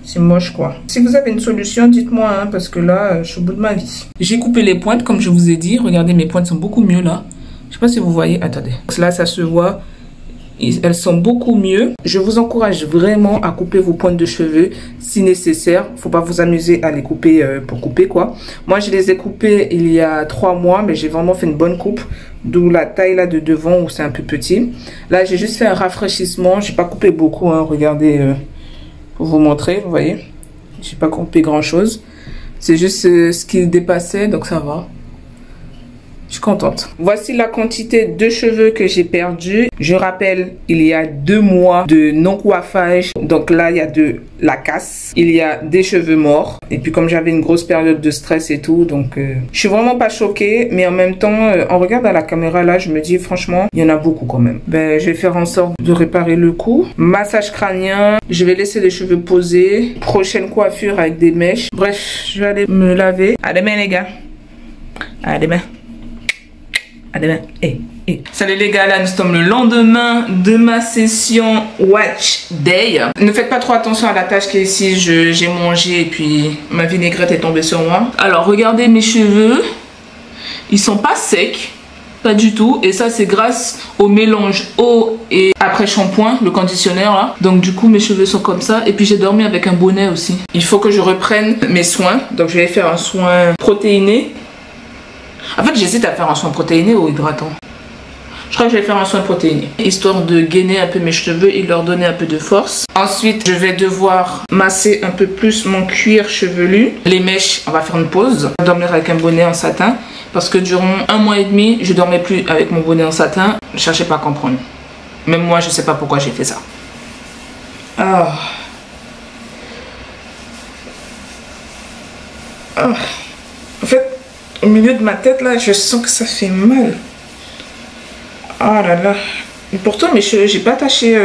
c'est moche quoi. Si vous avez une solution, dites-moi hein, parce que là, je suis au bout de ma vie. J'ai coupé les pointes comme je vous ai dit. Regardez, mes pointes sont beaucoup mieux là. Je sais pas si vous voyez. Attendez. Là, ça se voit. elles sont beaucoup mieux. Je vous encourage vraiment à couper vos pointes de cheveux si nécessaire. Faut pas vous amuser à les couper pour couper quoi. Moi je les ai coupées il y a 3 mois, mais j'ai vraiment fait une bonne coupe. D'où la taille là de devant où c'est un peu petit. Là j'ai juste fait un rafraîchissement. J'ai pas coupé beaucoup, hein. Regardez, pour vous montrer, vous voyez. J'ai pas coupé grand chose. C'est juste ce qui dépassait, donc ça va. Je suis contente. Voici la quantité de cheveux que j'ai perdu. Je rappelle, il y a 2 mois de non-coiffage. Donc là, il y a de la casse. Il y a des cheveux morts. Et puis comme j'avais une grosse période de stress et tout, donc je suis vraiment pas choquée. Mais en même temps, en regardant la caméra là, je me dis franchement, il y en a beaucoup quand même. Ben, je vais faire en sorte de réparer le coup. Massage crânien. Je vais laisser les cheveux posés. Prochaine coiffure avec des mèches. Bref, je vais aller me laver. À demain les gars. À demain. À demain. Salut les gars, là nous sommes le lendemain de ma session Watch Day. Ne faites pas trop attention à la tache qui est ici. J'ai mangé et puis ma vinaigrette est tombée sur moi. Alors regardez mes cheveux. Ils sont pas secs. Pas du tout. Et ça c'est grâce au mélange eau et après shampoing, le conditionneur là. Donc du coup mes cheveux sont comme ça. Et puis j'ai dormi avec un bonnet aussi. Il faut que je reprenne mes soins. Donc je vais faire un soin protéiné. En fait, j'hésite à faire un soin protéiné ou hydratant. Je crois que je vais faire un soin protéiné, histoire de gainer un peu mes cheveux et leur donner un peu de force. Ensuite, je vais devoir masser un peu plus mon cuir chevelu. Les mèches, on va faire une pause. Je vais dormir avec un bonnet en satin. Parce que durant 1 mois et demi, je dormais plus avec mon bonnet en satin. Ne cherchez pas à comprendre. Même moi, je sais pas pourquoi j'ai fait ça. Ah. Ah. En fait, au milieu de ma tête là, je sens que ça fait mal. Oh là là. Et pourtant mes cheveux, j'ai pas attaché,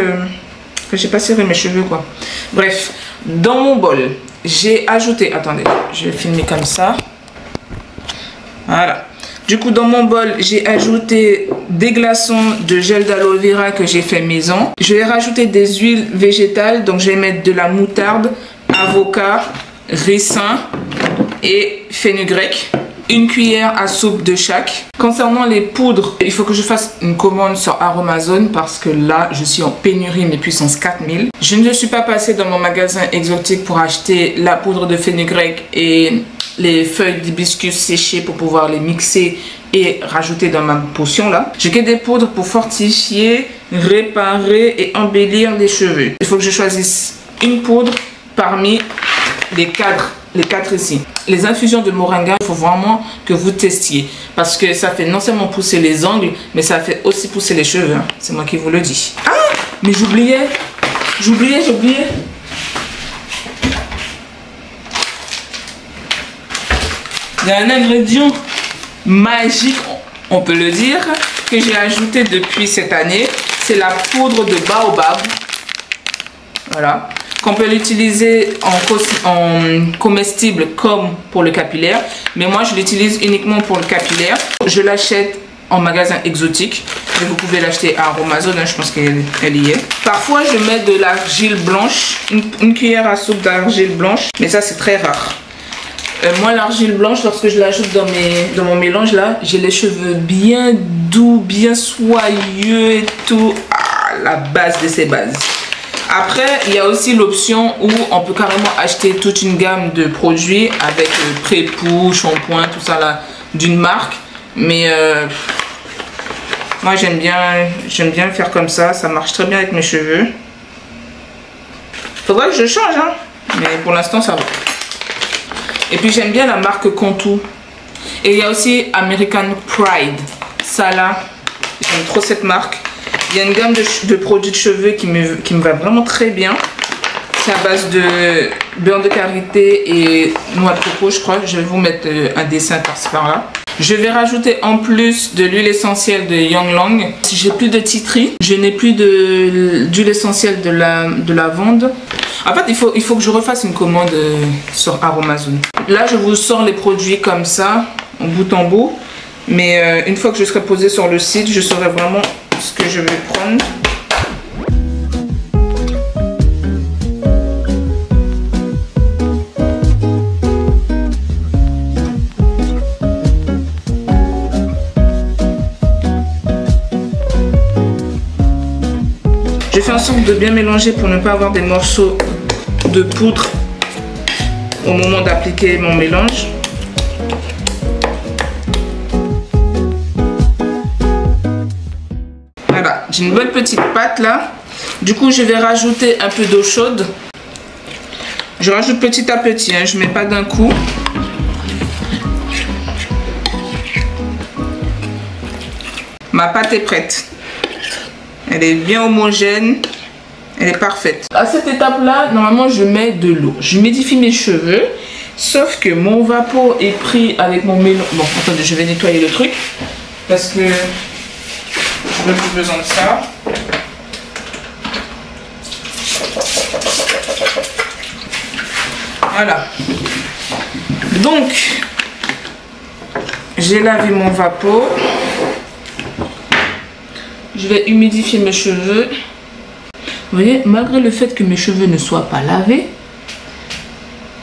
j'ai pas serré mes cheveux quoi. Bref, dans mon bol, j'ai ajouté, attendez, je vais filmer comme ça. Voilà. Du coup, dans mon bol, j'ai ajouté des glaçons de gel d'aloe vera que j'ai fait maison. Je vais rajouter des huiles végétales, donc je vais mettre de la moutarde, avocat, ricin et fenugrec. 1 cuillère à soupe de chaque. Concernant les poudres, il faut que je fasse une commande sur Aromazone parce que là, je suis en pénurie, mais puissance 4000. Je ne suis pas passée dans mon magasin exotique pour acheter la poudre de fenugrec et les feuilles d'hibiscus séchées pour pouvoir les mixer et rajouter dans ma potion là. J'ai que des poudres pour fortifier, réparer et embellir les cheveux. Il faut que je choisisse une poudre parmi les 4 ici. Les infusions de moringa, il faut vraiment que vous testiez parce que ça fait non seulement pousser les ongles, mais ça fait aussi pousser les cheveux. Hein. C'est moi qui vous le dis. Ah, mais j'oubliais. Il y a un ingrédient magique, on peut le dire, que j'ai ajouté depuis cette année. C'est la poudre de baobab. Voilà. Qu'on peut l'utiliser en comestible comme pour le capillaire. Mais moi, je l'utilise uniquement pour le capillaire. Je l'achète en magasin exotique. Et vous pouvez l'acheter à Amazon, hein, je pense qu'elle y est. Parfois, je mets de l'argile blanche. Une cuillère à soupe d'argile blanche. Mais ça, c'est très rare. Moi, l'argile blanche, lorsque je l'ajoute dans mon mélange, là, j'ai les cheveux bien doux, bien soyeux et tout. Ah, la base de ces bases. Après, il y a aussi l'option où on peut carrément acheter toute une gamme de produits avec pré-pou, shampoing, tout ça là, d'une marque. Mais moi, j'aime bien faire comme ça. Ça marche très bien avec mes cheveux. Faudrait que je change, hein. Mais pour l'instant, ça va. Et puis, j'aime bien la marque Contour. Et il y a aussi American Pride. Ça là, j'aime trop cette marque. Il y a une gamme de produits de cheveux qui me va vraiment très bien. C'est à base de beurre de karité et noix de coco, je crois. Je vais vous mettre un dessin par-ci par-là. Je vais rajouter en plus de l'huile essentielle de Yonglong. Si j'ai plus de tea tree, je n'ai plus d'huile essentielle de lavande. En fait, il faut que je refasse une commande sur Aromazone. Là, je vous sors les produits comme ça, en bout en bout. Mais une fois que je serai posée sur le site, je saurai vraiment ce que je vais prendre. Je fais en sorte de bien mélanger pour ne pas avoir des morceaux de poudre au moment d'appliquer mon mélange. Voilà, j'ai une bonne petite pâte là. Du coup, je vais rajouter un peu d'eau chaude. Je rajoute petit à petit, hein, je ne mets pas d'un coup. Ma pâte est prête. Elle est bien homogène. Elle est parfaite. À cette étape-là, normalement, je mets de l'eau. Je humidifie mes cheveux. Sauf que mon vapeau est pris avec mon mélange. Bon, attendez, je vais nettoyer le truc. Parce que je n'ai plus besoin de ça. Voilà. Donc, j'ai lavé mon vapeau. Je vais humidifier mes cheveux. Vous voyez, malgré le fait que mes cheveux ne soient pas lavés,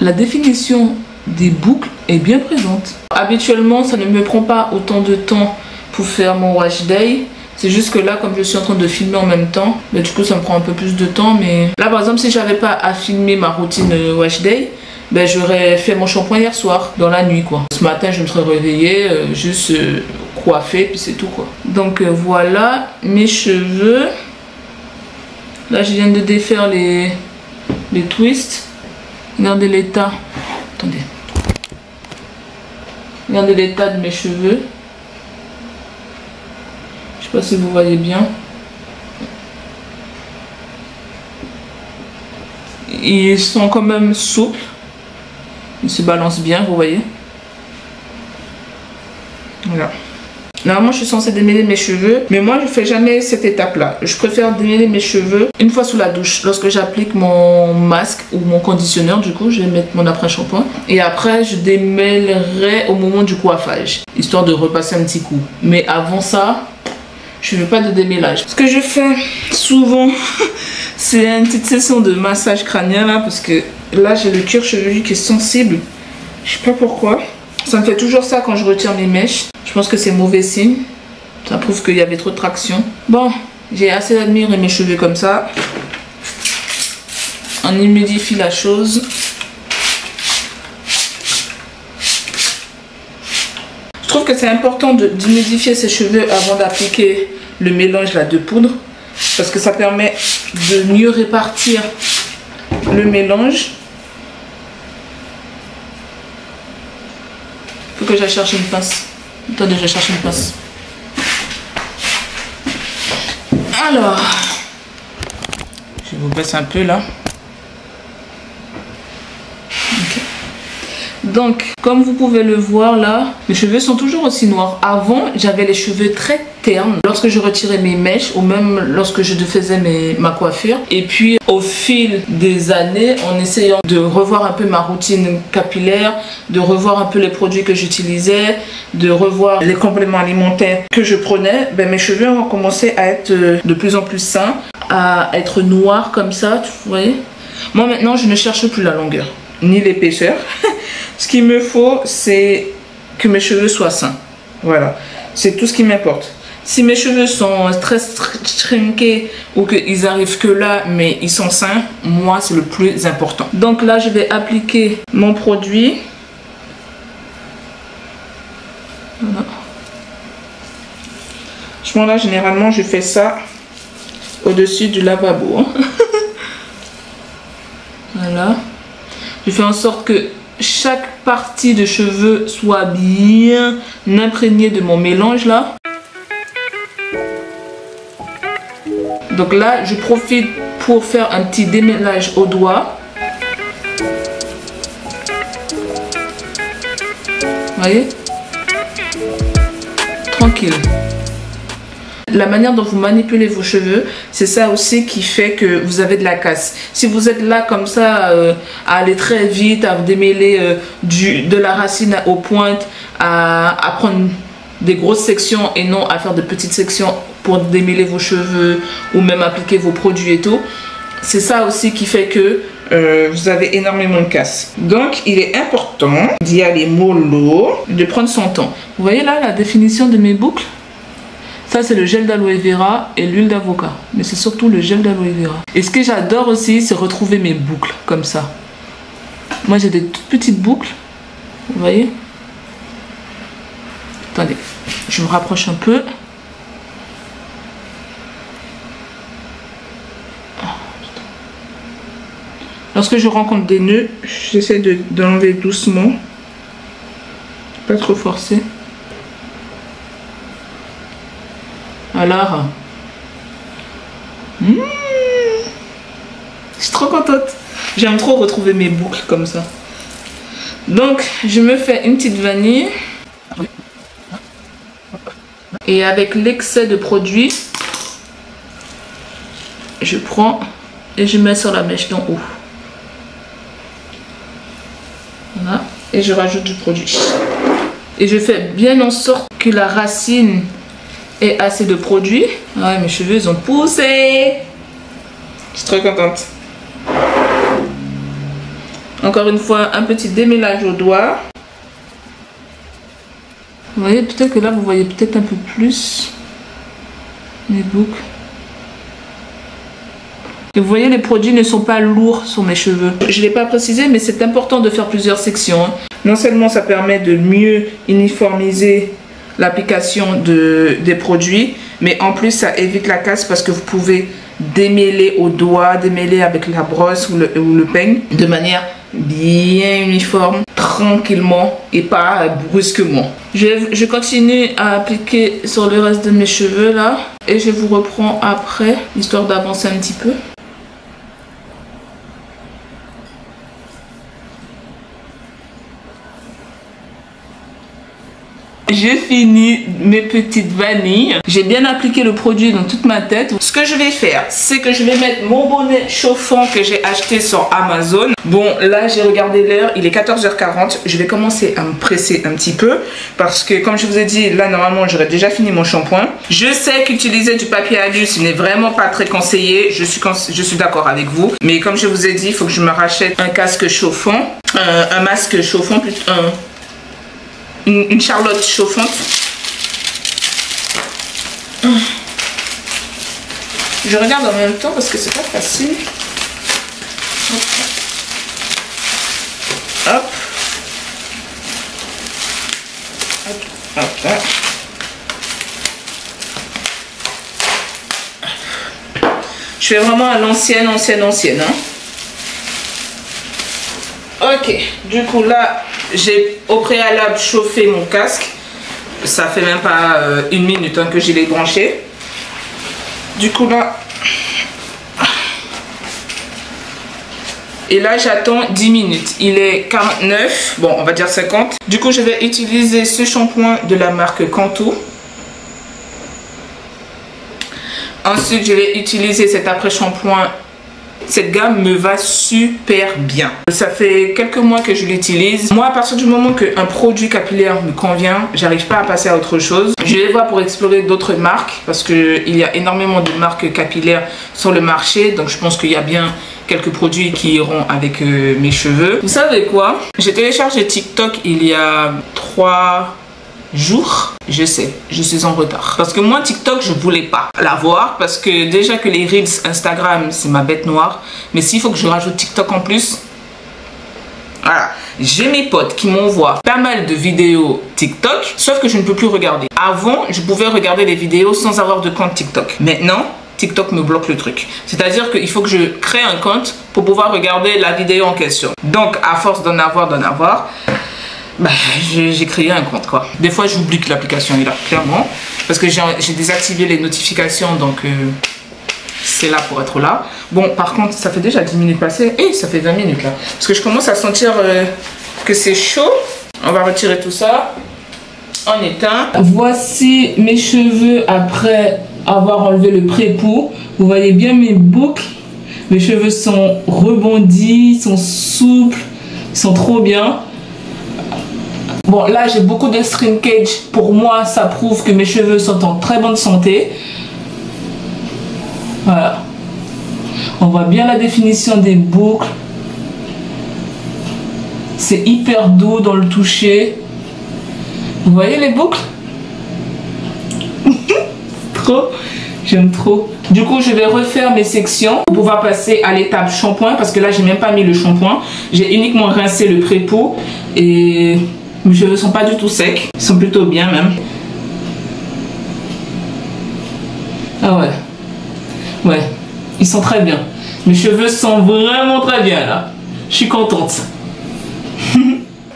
la définition des boucles est bien présente. Habituellement, ça ne me prend pas autant de temps pour faire mon wash day. C'est juste que là, comme je suis en train de filmer en même temps, ben, du coup, ça me prend un peu plus de temps. Mais là, par exemple, si j'avais pas à filmer ma routine wash day, ben, j'aurais fait mon shampoing hier soir, dans la nuit, quoi. Ce matin, je me serais réveillée, juste coiffée, puis c'est tout, quoi. Donc, voilà mes cheveux. Là, je viens de défaire les twists. Regardez l'état. Attendez. Regardez l'état de mes cheveux. Je sais pas si vous voyez bien. Ils sont quand même souples. Ils se balancent bien, vous voyez. Voilà. Normalement, je suis censée démêler mes cheveux, mais moi, je fais jamais cette étape-là. Je préfère démêler mes cheveux une fois sous la douche. Lorsque j'applique mon masque ou mon conditionneur, du coup, je vais mettre mon après-shampoing. Et après, je démêlerai au moment du coiffage, histoire de repasser un petit coup. Mais avant ça, je ne veux pas de démêlage. Ce que je fais souvent, c'est une petite session de massage crânien, là, parce que là, j'ai le cuir chevelu qui est sensible. Je sais pas pourquoi. Ça me fait toujours ça quand je retire mes mèches. Je pense que c'est mauvais signe. Ça prouve qu'il y avait trop de traction. Bon, j'ai assez d'admirer mes cheveux comme ça. On humidifie la chose. Je trouve que c'est important d'humidifier ses cheveux avant d'appliquer le mélange là, de poudre. Parce que ça permet de mieux répartir le mélange. Faut que j'aille chercher une pince. Attendez, je vais chercher une pince. Alors, je vous baisse un peu là. Okay. Donc, comme vous pouvez le voir là, mes cheveux sont toujours aussi noirs. Avant, j'avais les cheveux très ternes lorsque je retirais mes mèches ou même lorsque je faisais ma coiffure. Et puis, au fil des années, en essayant de revoir un peu ma routine capillaire, de revoir un peu les produits que j'utilisais, de revoir les compléments alimentaires que je prenais, ben, mes cheveux ont commencé à être de plus en plus sains, à être noirs comme ça, vous voyez. Moi maintenant, je ne cherche plus la longueur, ni l'épaisseur. Ce qu'il me faut, c'est que mes cheveux soient sains. Voilà, c'est tout ce qui m'importe. Si mes cheveux sont très shrinkés ou qu'ils arrivent que là, mais ils sont sains, moi, c'est le plus important. Donc là, je vais appliquer mon produit. Voilà. Franchement, là, généralement, je fais ça au-dessus du lavabo. Hein. Voilà. Je fais en sorte que chaque partie de cheveux soit bien imprégnée de mon mélange là. Donc là, je profite pour faire un petit démêlage au doigt. Vous voyez? Tranquille. La manière dont vous manipulez vos cheveux, c'est ça aussi qui fait que vous avez de la casse. Si vous êtes là comme ça, à aller très vite, à démêler de la racine aux pointes, à prendre des grosses sections et non à faire de petites sections pour démêler vos cheveux ou même appliquer vos produits et tout, c'est ça aussi qui fait que vous avez énormément de casse. Donc il est important d'y aller mollo, de prendre son temps. Vous voyez là la définition de mes boucles? Ça, c'est le gel d'aloe vera et l'huile d'avocat. Mais c'est surtout le gel d'aloe vera. Et ce que j'adore aussi, c'est retrouver mes boucles comme ça. Moi, j'ai des toutes petites boucles. Vous voyez? Attendez, je me rapproche un peu. Lorsque je rencontre des nœuds, j'essaie d'enlever doucement. Pas trop forcer. Alors, je suis trop contente. J'aime trop retrouver mes boucles comme ça. Donc, je me fais une petite vanille. Et avec l'excès de produit, je prends et je mets sur la mèche d'en haut. Voilà. Et je rajoute du produit. Et je fais bien en sorte que la racine ait assez de produit. Ouais, mes cheveux ils ont poussé. Je suis trop contente. Encore une fois, un petit démêlage au doigt. Vous voyez, peut-être que là, vous voyez peut-être un peu plus mes boucles. Et vous voyez, les produits ne sont pas lourds sur mes cheveux. Je ne l'ai pas précisé, mais c'est important de faire plusieurs sections. Non seulement ça permet de mieux uniformiser l'application des produits, mais en plus ça évite la casse parce que vous pouvez démêler au doigt, démêler avec la brosse ou le peigne de manière bien uniforme, tranquillement et pas brusquement. Je continue à appliquer sur le reste de mes cheveux là et je vous reprends après, histoire d'avancer un petit peu. J'ai fini mes petites vanilles. J'ai bien appliqué le produit dans toute ma tête. Ce que je vais faire, c'est que je vais mettre mon bonnet chauffant que j'ai acheté sur Amazon. Bon, là, j'ai regardé l'heure. Il est 14h40. Je vais commencer à me presser un petit peu. Parce que, comme je vous ai dit, là, normalement, j'aurais déjà fini mon shampoing. Je sais qu'utiliser du papier alu, ce n'est vraiment pas très conseillé. Je suis d'accord avec vous. Mais comme je vous ai dit, il faut que je me rachète un casque chauffant. Un masque chauffant, plutôt une charlotte chauffante. Je regarde en même temps parce que c'est pas facile. Hop. Hop, hop, hop. Je fais vraiment à l'ancienne, ancienne. Hein. Ok, du coup là, j'ai au préalable chauffé mon casque. Ça fait même pas une minute hein, que je l'ai branché. Du coup là... Et là j'attends 10 minutes. Il est 49, bon on va dire 50. Du coup je vais utiliser ce shampoing de la marque Cantu. Ensuite je vais utiliser cet après-shampoing. Cette gamme me va super bien. Ça fait quelques mois que je l'utilise. Moi, à partir du moment qu'un produit capillaire me convient, j'arrive pas à passer à autre chose. Je vais voir pour explorer d'autres marques parce qu'il y a énormément de marques capillaires sur le marché. Donc, je pense qu'il y a bien quelques produits qui iront avec mes cheveux. Vous savez quoi? J'ai téléchargé TikTok il y a 3 jours. Je sais, je suis en retard. Parce que moi, TikTok, je voulais pas l'avoir. Parce que déjà que les Reels Instagram, c'est ma bête noire. Mais s'il faut que je rajoute TikTok en plus... Voilà. J'ai mes potes qui m'envoient pas mal de vidéos TikTok. Sauf que je ne peux plus regarder. Avant, je pouvais regarder les vidéos sans avoir de compte TikTok. Maintenant, TikTok me bloque le truc. C'est-à-dire qu'il faut que je crée un compte pour pouvoir regarder la vidéo en question. Donc, à force d'en avoir... Bah, j'ai créé un compte quoi. Des fois j'oublie que l'application est là, clairement. Parce que j'ai désactivé les notifications, donc c'est là pour être là. Bon, par contre, ça fait déjà 10 minutes passées. Et ça fait 20 minutes là. Parce que je commence à sentir que c'est chaud. On va retirer tout ça. On éteint. Voici mes cheveux après avoir enlevé le pré-pou. Vous voyez bien mes boucles. Mes cheveux sont rebondis, sont souples, ils sont trop bien. Bon, là, j'ai beaucoup de shrinkage. Pour moi, ça prouve que mes cheveux sont en très bonne santé. Voilà. On voit bien la définition des boucles. C'est hyper doux dans le toucher. Vous voyez les boucles? trop. J'aime trop. Du coup, je vais refaire mes sections pour pouvoir passer à l'étape shampoing parce que là, j'ai même pas mis le shampoing. J'ai uniquement rincé le pré-pot et mes cheveux sont pas du tout secs. Ils sont plutôt bien même. Ah ouais. Ouais. Ils sont très bien. Mes cheveux sont vraiment très bien là. Je suis contente.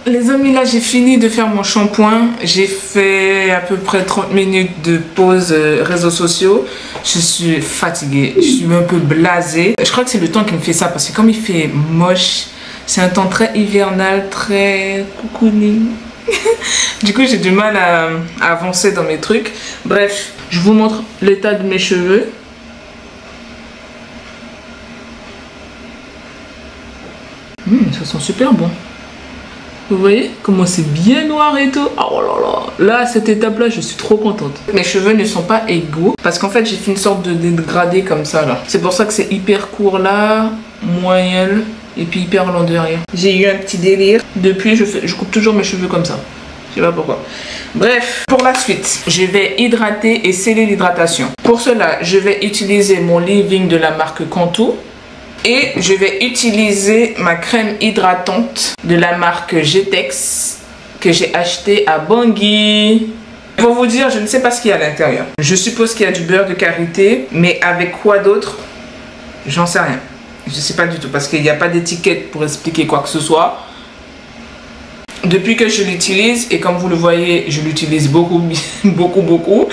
Les amis, là j'ai fini de faire mon shampoing. J'ai fait à peu près 30 minutes de pause réseaux sociaux. Je suis fatiguée, je suis un peu blasée. Je crois que c'est le temps qui me fait ça parce que comme il fait moche, c'est un temps très hivernal, très cocooning. Du coup j'ai du mal à avancer dans mes trucs. Bref, je vous montre l'état de mes cheveux. Ça sent super bon. Vous voyez comment c'est bien noir et tout. Oh là là. Là, à cette étape-là, je suis trop contente. Mes cheveux ne sont pas égaux. Parce qu'en fait, j'ai fait une sorte de dégradé comme ça là. C'est pour ça que c'est hyper court là, moyen et puis hyper long derrière. J'ai eu un petit délire. Depuis, je coupe toujours mes cheveux comme ça. Je sais pas pourquoi. Bref, pour la suite, je vais hydrater et sceller l'hydratation. Pour cela, je vais utiliser mon leave-in de la marque Cantu. Et je vais utiliser ma crème hydratante de la marque Jetex que j'ai acheté à Bangui. Pour vous dire, je ne sais pas ce qu'il y a à l'intérieur. Je suppose qu'il y a du beurre de karité, mais avec quoi d'autre? J'en sais rien. Je ne sais pas du tout parce qu'il n'y a pas d'étiquette pour expliquer quoi que ce soit. Depuis que je l'utilise, et comme vous le voyez, je l'utilise beaucoup, beaucoup.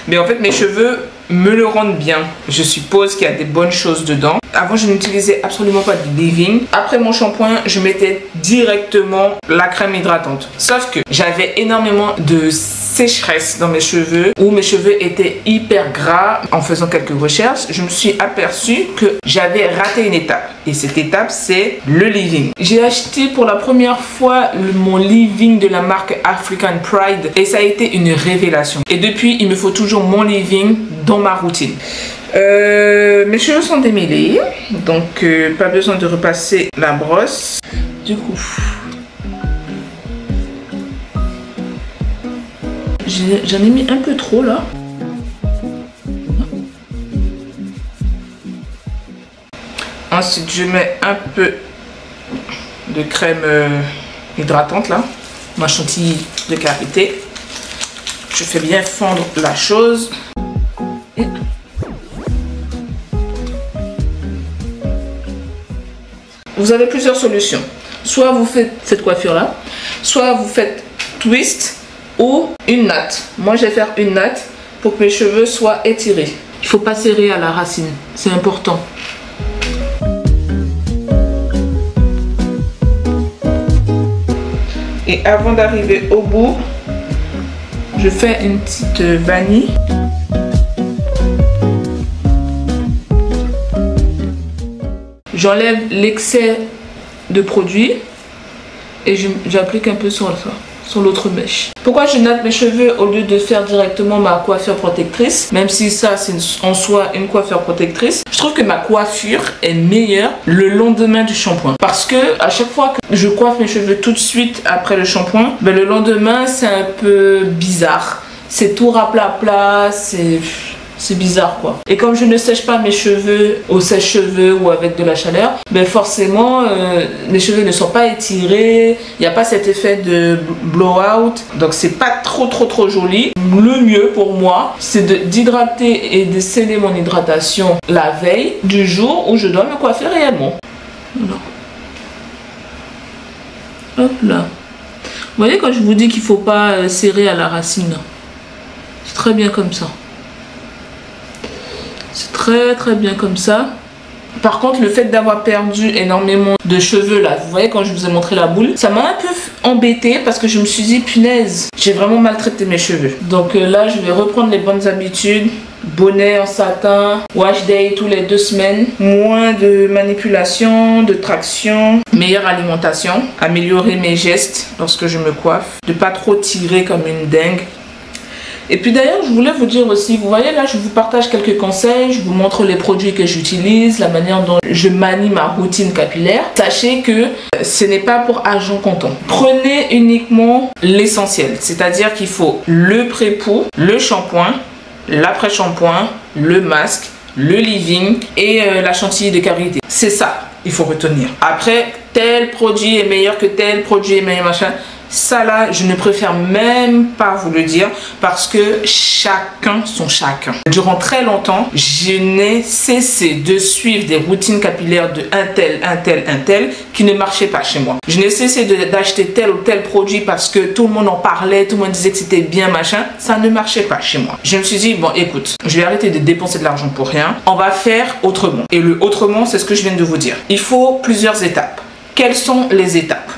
Mais en fait, mes cheveux me le rendent bien. Je suppose qu'il y a des bonnes choses dedans. Avant, je n'utilisais absolument pas de leave-in. Après mon shampoing, je mettais directement la crème hydratante. Sauf que j'avais énormément de sécheresse dans mes cheveux, où mes cheveux étaient hyper gras. En faisant quelques recherches, je me suis aperçue que j'avais raté une étape. Et cette étape, c'est le leave-in. J'ai acheté pour la première fois mon leave-in de la marque African Pride et ça a été une révélation. Et depuis, il me faut toujours mon leave-in dans ma routine. Mes cheveux sont démêlés, donc pas besoin de repasser la brosse. Du coup, j'en ai mis un peu trop là. Ensuite, je mets un peu de crème hydratante là, ma chantilly de karité. Je fais bien fondre la chose. Vous avez plusieurs solutions. Soit vous faites cette coiffure là, soit vous faites twist ou une natte. Moi je vais faire une natte pour que mes cheveux soient étirés. Il ne faut pas serrer à la racine, c'est important. Et avant d'arriver au bout, je fais une petite vanille. J'enlève l'excès de produit et j'applique un peu sur l'autre mèche. Pourquoi je natte mes cheveux au lieu de faire directement ma coiffure protectrice? Même si ça c'est en soi une coiffure protectrice, je trouve que ma coiffure est meilleure le lendemain du shampoing. Parce que à chaque fois que je coiffe mes cheveux tout de suite après le shampoing, ben le lendemain c'est un peu bizarre. C'est tout raplat, c'est bizarre quoi. Et comme je ne sèche pas mes cheveux au sèche-cheveux ou avec de la chaleur, ben forcément mes cheveux ne sont pas étirés, il n'y a pas cet effet de blowout, donc c'est pas trop joli. Le mieux pour moi c'est d'hydrater et de sceller mon hydratation la veille du jour où je dois me coiffer réellement. Voilà. Hop là. Vous voyez quand je vous dis qu'il ne faut pas serrer à la racine, c'est très bien comme ça. C'est très bien comme ça. Par contre, le fait d'avoir perdu énormément de cheveux là, vous voyez quand je vous ai montré la boule, ça m'a un peu embêtée parce que je me suis dit punaise, j'ai vraiment maltraité mes cheveux. Donc là, je vais reprendre les bonnes habitudes. Bonnet en satin, wash day tous les 2 semaines, moins de manipulation, de traction, meilleure alimentation, améliorer mes gestes lorsque je me coiffe, de pas trop tirer comme une dingue. Et puis d'ailleurs, je voulais vous dire aussi, vous voyez là, je vous partage quelques conseils, je vous montre les produits que j'utilise, la manière dont je manie ma routine capillaire. Sachez que ce n'est pas pour argent comptant. Prenez uniquement l'essentiel, c'est-à-dire qu'il faut le pré-pot, le shampoing, l'après-shampoing, le masque, le leave-in et la chantilly de karité. C'est ça, il faut retenir. Après, tel produit est meilleur que tel produit est meilleur, machin. Ça là, je ne préfère même pas vous le dire parce que chacun son chacun. Durant très longtemps, je n'ai cessé de suivre des routines capillaires de un tel qui ne marchaient pas chez moi. Je n'ai cessé d'acheter tel ou tel produit parce que tout le monde en parlait, tout le monde disait que c'était bien, machin. Ça ne marchait pas chez moi. Je me suis dit, bon écoute, je vais arrêter de dépenser de l'argent pour rien. On va faire autrement. Et le autrement, c'est ce que je viens de vous dire. Il faut plusieurs étapes. Quelles sont les étapes?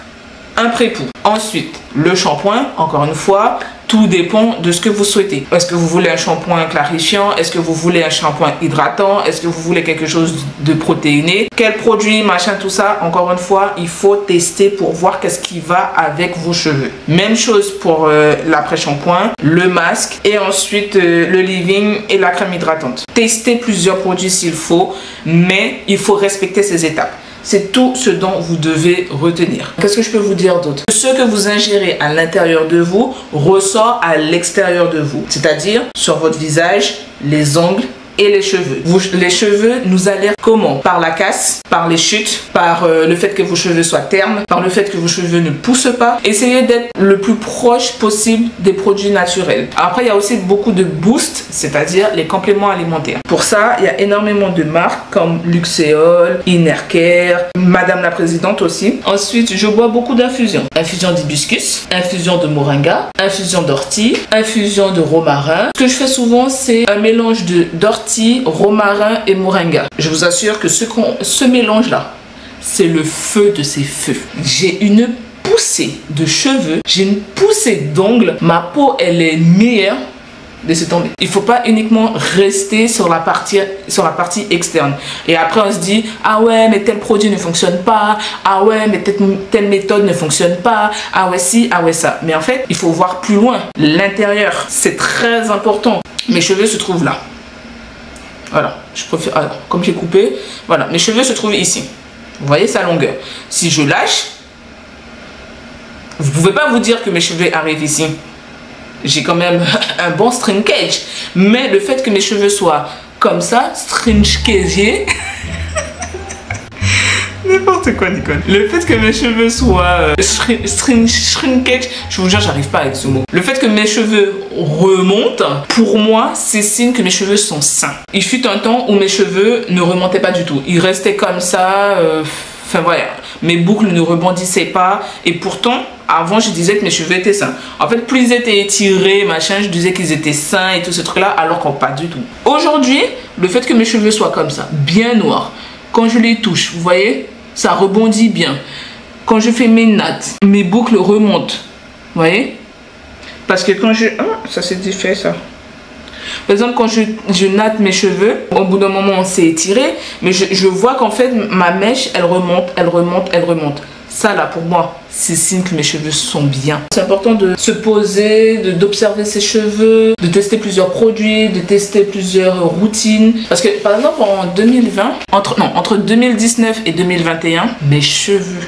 Un pré-pou. Ensuite, le shampoing, encore une fois, tout dépend de ce que vous souhaitez. Est-ce que vous voulez un shampoing clarifiant? Est-ce que vous voulez un shampoing hydratant? Est-ce que vous voulez quelque chose de protéiné? Quel produit, machin, tout ça? Encore une fois, il faut tester pour voir qu'est-ce qui va avec vos cheveux. Même chose pour l'après-shampoing, le masque et ensuite le leave-in et la crème hydratante. Testez plusieurs produits s'il faut, mais il faut respecter ces étapes. C'est tout ce dont vous devez retenir. Qu'est-ce que je peux vous dire d'autre? Ce que vous ingérez à l'intérieur de vous ressort à l'extérieur de vous. C'est-à-dire sur votre visage, les ongles et les cheveux. Les cheveux nous alertent comment? Par la casse, par les chutes, par le fait que vos cheveux soient ternes, par le fait que vos cheveux ne poussent pas. Essayez d'être le plus proche possible des produits naturels. Après, il y a aussi beaucoup de boosts, c'est-à-dire les compléments alimentaires. Pour ça, il y a énormément de marques comme Luxéol, Innercare, Madame la Présidente aussi. Ensuite, je bois beaucoup d'infusions. Infusion d'hibiscus, infusion de moringa, infusion d'ortie, infusion de romarin. Ce que je fais souvent, c'est un mélange d'ortie, romarin et moringa. Je vous assure que ce mélange-là, c'est le feu de ces feux. J'ai une poussée de cheveux, j'ai une poussée d'ongles. Ma peau, elle est meilleure. Laissez tomber. Il ne faut pas uniquement rester sur la partie externe. Et après, on se dit, ah ouais, mais tel produit ne fonctionne pas. Ah ouais, mais telle méthode ne fonctionne pas. Ah ouais, si, ah ouais, ça. Mais en fait, il faut voir plus loin. L'intérieur, c'est très important. Mes cheveux se trouvent là. Voilà, je préfère, alors, comme j'ai coupé, voilà, mes cheveux se trouvent ici. Vous voyez sa longueur. Si je lâche, vous pouvez pas vous dire que mes cheveux arrivent ici. J'ai quand même un bon shrinkage. Mais le fait que mes cheveux soient comme ça, shrinkagés, n'importe quoi, Nicole. Le fait que mes cheveux soient shrinkage, je vous jure, j'arrive pas avec ce mot. Le fait que mes cheveux remontent, pour moi, c'est signe que mes cheveux sont sains. Il fut un temps où mes cheveux ne remontaient pas du tout. Ils restaient comme ça, enfin voilà. Mes boucles ne rebondissaient pas. Et pourtant, avant, je disais que mes cheveux étaient sains. En fait, plus ils étaient étirés, machin, je disais qu'ils étaient sains et tout ce truc-là, alors qu'en pas du tout. Aujourd'hui, le fait que mes cheveux soient comme ça, bien noirs, quand je les touche, vous voyez, ça rebondit bien. Quand je fais mes nattes, mes boucles remontent. Vous voyez? Parce que quand je... Ah, ça c'est fait ça. Par exemple, quand je natte mes cheveux, au bout d'un moment, on s'est étiré. Mais je vois qu'en fait, ma mèche, elle remonte, elle remonte, elle remonte. Ça là, pour moi, c'est signe que mes cheveux sont bien. C'est important de se poser, d'observer ses cheveux, de tester plusieurs produits, de tester plusieurs routines. Parce que, par exemple, en 2020, entre 2019 et 2021, mes cheveux,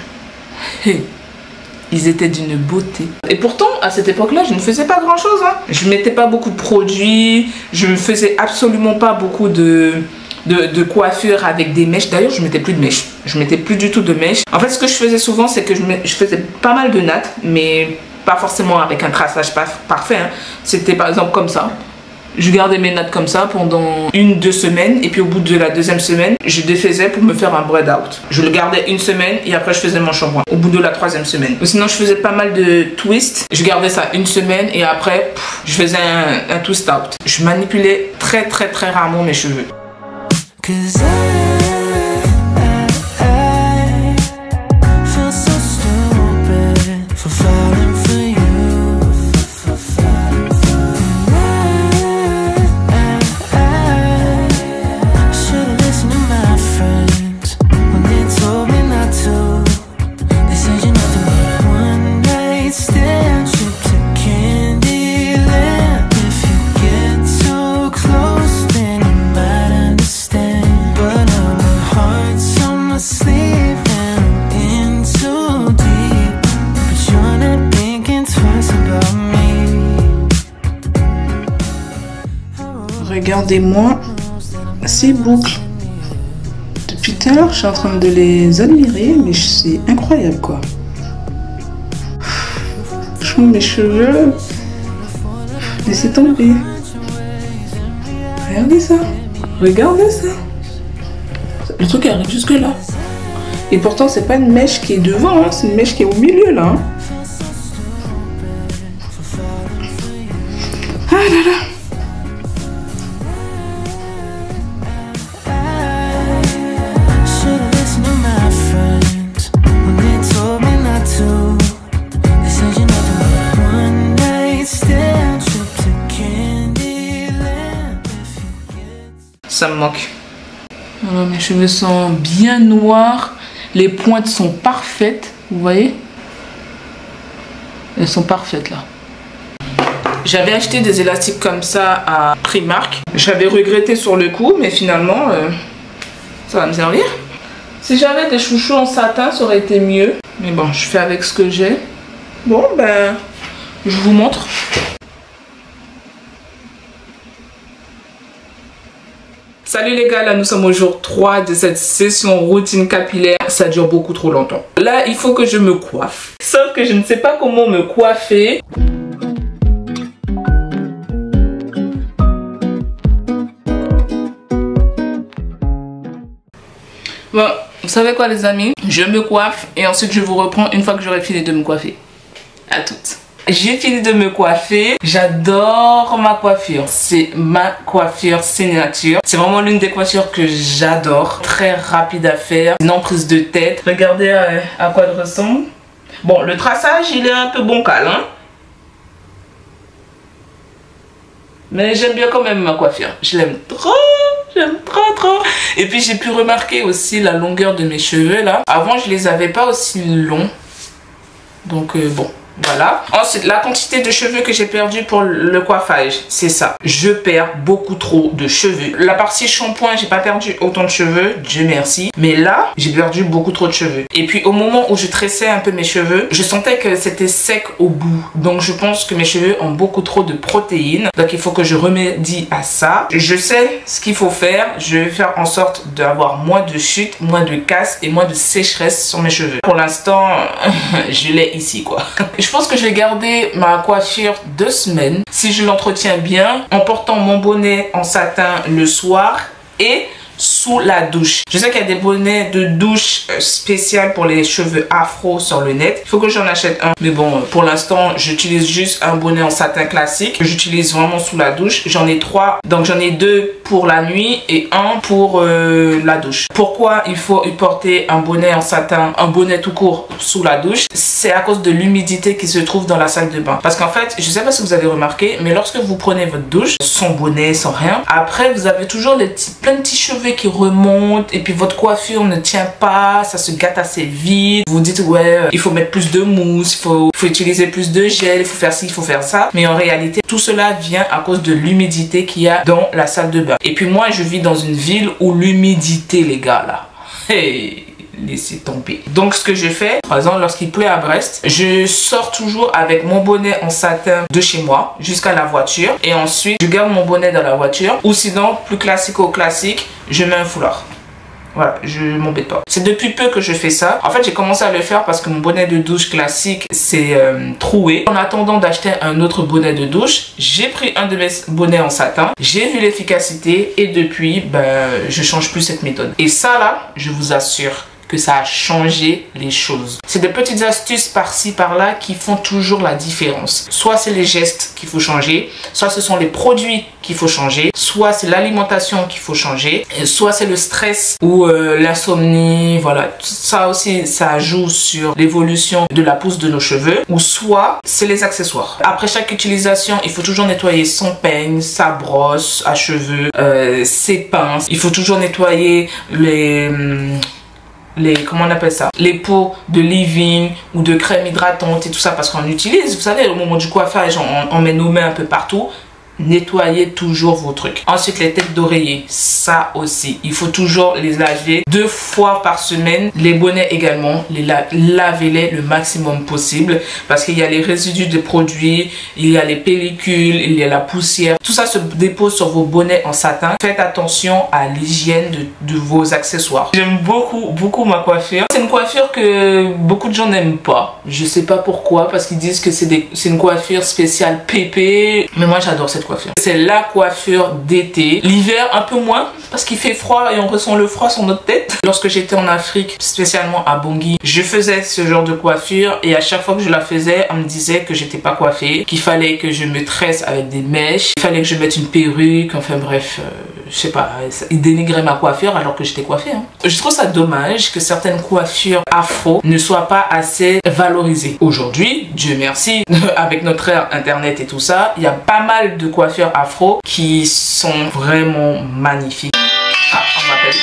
ils étaient d'une beauté. Et pourtant, à cette époque-là, je ne faisais pas grand-chose. Hein. Je ne mettais pas beaucoup de produits, je ne faisais absolument pas beaucoup de coiffure avec des mèches. D'ailleurs, je mettais plus de mèches. Je mettais plus du tout de mèches. En fait, ce que je faisais souvent, c'est que je faisais pas mal de nattes, mais pas forcément avec un traçage parfait. Hein. C'était par exemple comme ça. Je gardais mes nattes comme ça pendant 1-2 semaines. Et puis au bout de la 2e semaine, je défaisais pour me faire un braid out. Je le gardais 1 semaine et après je faisais mon shampoing. Au bout de la 3e semaine. Ou sinon, je faisais pas mal de twists. Je gardais ça 1 semaine et après, je faisais un twist out. Je manipulais très rarement mes cheveux. 'Cause I feel so stupid for falling for you. I should've listened to my friends when they told me not to. They said you're nothing but one night stand, trip to Candyland. If you get too close, then you might understand. But I'm a Regardez-moi ces boucles. Depuis tout à l'heure, je suis en train de les admirer, mais c'est incroyable quoi. Franchement, mes cheveux, laissez tomber. Regardez ça. Regardez ça. Le truc arrive jusque là. Et pourtant, c'est pas une mèche qui est devant, hein, c'est une mèche qui est au milieu là. Hein. Ah là là. Ça me manque. Voilà, mes cheveux sont bien noirs. Les pointes sont parfaites. Vous voyez? Elles sont parfaites là. J'avais acheté des élastiques comme ça à Primark. J'avais regretté sur le coup, mais finalement, ça va me servir. Si j'avais des chouchous en satin, ça aurait été mieux. Mais bon, je fais avec ce que j'ai. Bon, ben, je vous montre. Salut les gars, là nous sommes au jour 3 de cette session routine capillaire. Ça dure beaucoup trop longtemps. Là, il faut que je me coiffe. Sauf que je ne sais pas comment me coiffer. Bon, vous savez quoi les amis? Je me coiffe et ensuite je vous reprends une fois que j'aurai fini de me coiffer. À toutes. J'ai fini de me coiffer. J'adore ma coiffure. C'est ma coiffure signature. C'est vraiment l'une des coiffures que j'adore. Très rapide à faire. Une emprise de tête. Regardez à quoi elle ressemble. Bon, le traçage, il est un peu bancal, hein. Mais j'aime bien quand même ma coiffure. Je l'aime trop. J'aime trop. Et puis j'ai pu remarquer aussi la longueur de mes cheveux là. Avant, je les avais pas aussi longs. Donc bon. Voilà. Ensuite, la quantité de cheveux que j'ai perdu pour le coiffage, c'est ça. Je perds beaucoup trop de cheveux. La partie shampoing, j'ai pas perdu autant de cheveux, Dieu merci. Mais là, j'ai perdu beaucoup trop de cheveux. Et puis au moment où je tressais un peu mes cheveux, je sentais que c'était sec au bout. Donc je pense que mes cheveux ont beaucoup trop de protéines. Donc il faut que je remédie à ça. Je sais ce qu'il faut faire. Je vais faire en sorte d'avoir moins de chutes, moins de casse et moins de sécheresse sur mes cheveux. Pour l'instant, je l'ai ici quoi. Je pense que je vais garder ma coiffure 2 semaines si je l'entretiens bien en portant mon bonnet en satin le soir et sous la douche. Je sais qu'il y a des bonnets de douche spécial pour les cheveux afro sur le net. Il faut que j'en achète un. Mais bon, pour l'instant, j'utilise juste un bonnet en satin classique que j'utilise vraiment sous la douche. J'en ai 3. Donc j'en ai 2 pour la nuit et 1 pour la douche. Pourquoi il faut porter un bonnet en satin, un bonnet tout court sous la douche? C'est à cause de l'humidité qui se trouve dans la salle de bain. Parce qu'en fait, je sais pas si vous avez remarqué, mais lorsque vous prenez votre douche, sans bonnet, sans rien, après vous avez toujours plein de petits cheveux qui remontent et puis votre coiffure ne tient pas, ça se gâte assez vite. Vous dites ouais, il faut mettre plus de mousse, il faut utiliser plus de gel, il faut faire ci, il faut faire ça. Mais en réalité, tout cela vient à cause de l'humidité qu'il y a dans la salle de bain. Et puis moi, je vis dans une ville où l'humidité, les gars, là, hey, laissez tomber. Donc ce que je fais, par exemple lorsqu'il pleut à Brest, je sors toujours avec mon bonnet en satin de chez moi jusqu'à la voiture et ensuite je garde mon bonnet dans la voiture ou sinon plus classique, je mets un foulard. Voilà, je m'embête pas. C'est depuis peu que je fais ça. En fait, j'ai commencé à le faire parce que mon bonnet de douche classique s'est troué. En attendant d'acheter un autre bonnet de douche, j'ai pris un de mes bonnets en satin. J'ai vu l'efficacité et depuis, ben, je change plus cette méthode. Et ça là, je vous assure que ça a changé les choses. C'est des petites astuces par-ci par-là qui font toujours la différence. Soit c'est les gestes qu'il faut changer, soit ce sont les produits qu'il faut changer, soit c'est l'alimentation qu'il faut changer, et soit c'est le stress ou l'insomnie, voilà. Tout ça aussi, ça joue sur l'évolution de la pousse de nos cheveux, ou soit c'est les accessoires. Après chaque utilisation, il faut toujours nettoyer son peigne, sa brosse à cheveux, ses pinces. Il faut toujours nettoyer comment on appelle ça, les pots de leave-in ou de crème hydratante et tout ça parce qu'on utilise, vous savez, au moment du coiffage on met nos mains un peu partout nettoyez toujours vos trucs. Ensuite, les têtes d'oreiller, ça aussi, il faut toujours les laver 2 fois par semaine. Les bonnets également, lavez-les le maximum possible parce qu'il y a les résidus de produits, il y a les pellicules, il y a la poussière. Tout ça se dépose sur vos bonnets en satin. Faites attention à l'hygiène de vos accessoires. J'aime beaucoup ma coiffure. C'est une coiffure que beaucoup de gens n'aiment pas. Je sais pas pourquoi, parce qu'ils disent que c'est une coiffure spéciale pépé. Mais moi, j'adore cette coiffure. C'est la coiffure d'été. L'hiver un peu moins parce qu'il fait froid et on ressent le froid sur notre tête. Lorsque j'étais en Afrique, spécialement à Bangui, je faisais ce genre de coiffure et à chaque fois que je la faisais, on me disait que j'étais pas coiffée, qu'il fallait que je me tresse avec des mèches, qu'il fallait que je mette une perruque, enfin bref, je sais pas, ils dénigraient ma coiffure alors que j'étais coiffée. Je trouve ça dommage que certaines coiffures afro ne soient pas assez valorisées. Aujourd'hui, Dieu merci, avec notre ère internet et tout ça, il y a pas mal de coiffures afro qui sont vraiment magnifiques. Ah, on m'appelle.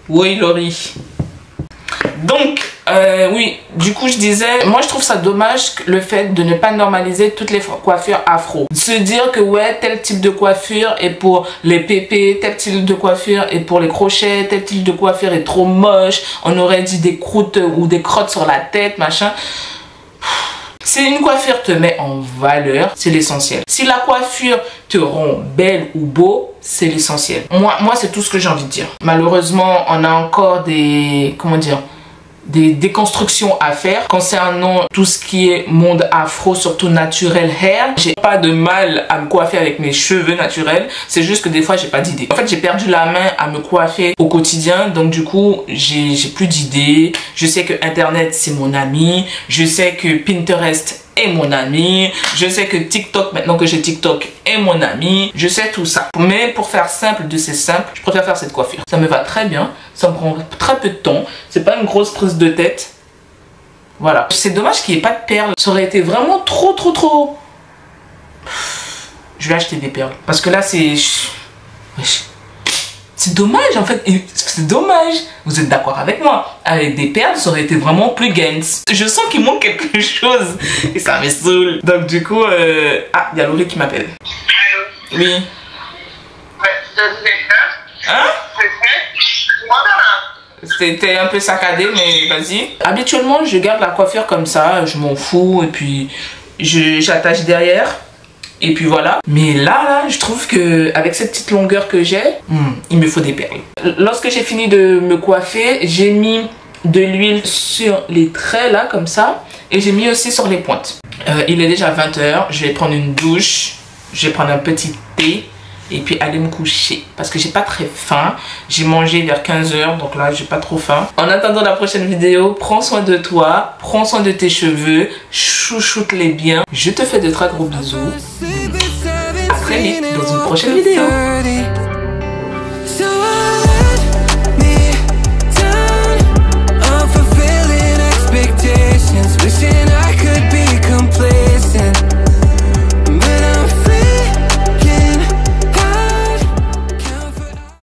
Oui, Laurie. Donc, oui, du coup, je disais, moi, je trouve ça dommage le fait de ne pas normaliser toutes les coiffures afro. Se dire que, ouais, tel type de coiffure est pour les pépés, tel type de coiffure est pour les crochets, tel type de coiffure est trop moche, on aurait dit des croûtes ou des crottes sur la tête, machin. Si une coiffure te met en valeur, c'est l'essentiel. Si la coiffure te rend belle ou beau, c'est l'essentiel. Moi c'est tout ce que j'ai envie de dire. Malheureusement, on a encore des... comment dire ? Des déconstructions à faire concernant tout ce qui est monde afro, surtout naturel hair. J'ai pas de mal à me coiffer avec mes cheveux naturels, c'est juste que des fois j'ai pas d'idée. En fait, j'ai perdu la main à me coiffer au quotidien, donc du coup j'ai plus d'idées. Je sais que internet c'est mon ami, je sais que Pinterest est mon ami, je sais que TikTok, maintenant que j'ai TikTok, est mon ami, je sais tout ça. Mais pour faire simple de ces simples, je préfère faire cette coiffure. Ça me va très bien, ça me prend très peu de temps, c'est pas une grosse prise de tête. Voilà. C'est dommage qu'il n'y ait pas de perles, ça aurait été vraiment trop... Je vais acheter des perles. Parce que là c'est... C'est dommage en fait, c'est dommage. Vous êtes d'accord avec moi? Avec des perles, ça aurait été vraiment plus gains. Je sens qu'il manque quelque chose et ça me saoule. Donc du coup, ah, il y a Laurie qui m'appelle. Allô? Oui. Hein? C'était un peu saccadé, mais vas-y. Habituellement, je garde la coiffure comme ça, je m'en fous et puis j'attache derrière. Et puis voilà. Mais là, je trouve que avec cette petite longueur que j'ai, il me faut des perles. Lorsque j'ai fini de me coiffer, j'ai mis de l'huile sur les traits là, comme ça. Et j'ai mis aussi sur les pointes. Il est déjà 20 h. Je vais prendre une douche. Je vais prendre un petit thé. Et puis aller me coucher. Parce que j'ai pas très faim. J'ai mangé vers 15 h. Donc là, j'ai pas trop faim. En attendant la prochaine vidéo, prends soin de toi. Prends soin de tes cheveux. Chouchoute-les bien. Je te fais de très gros bisous. À très vite dans une prochaine vidéo.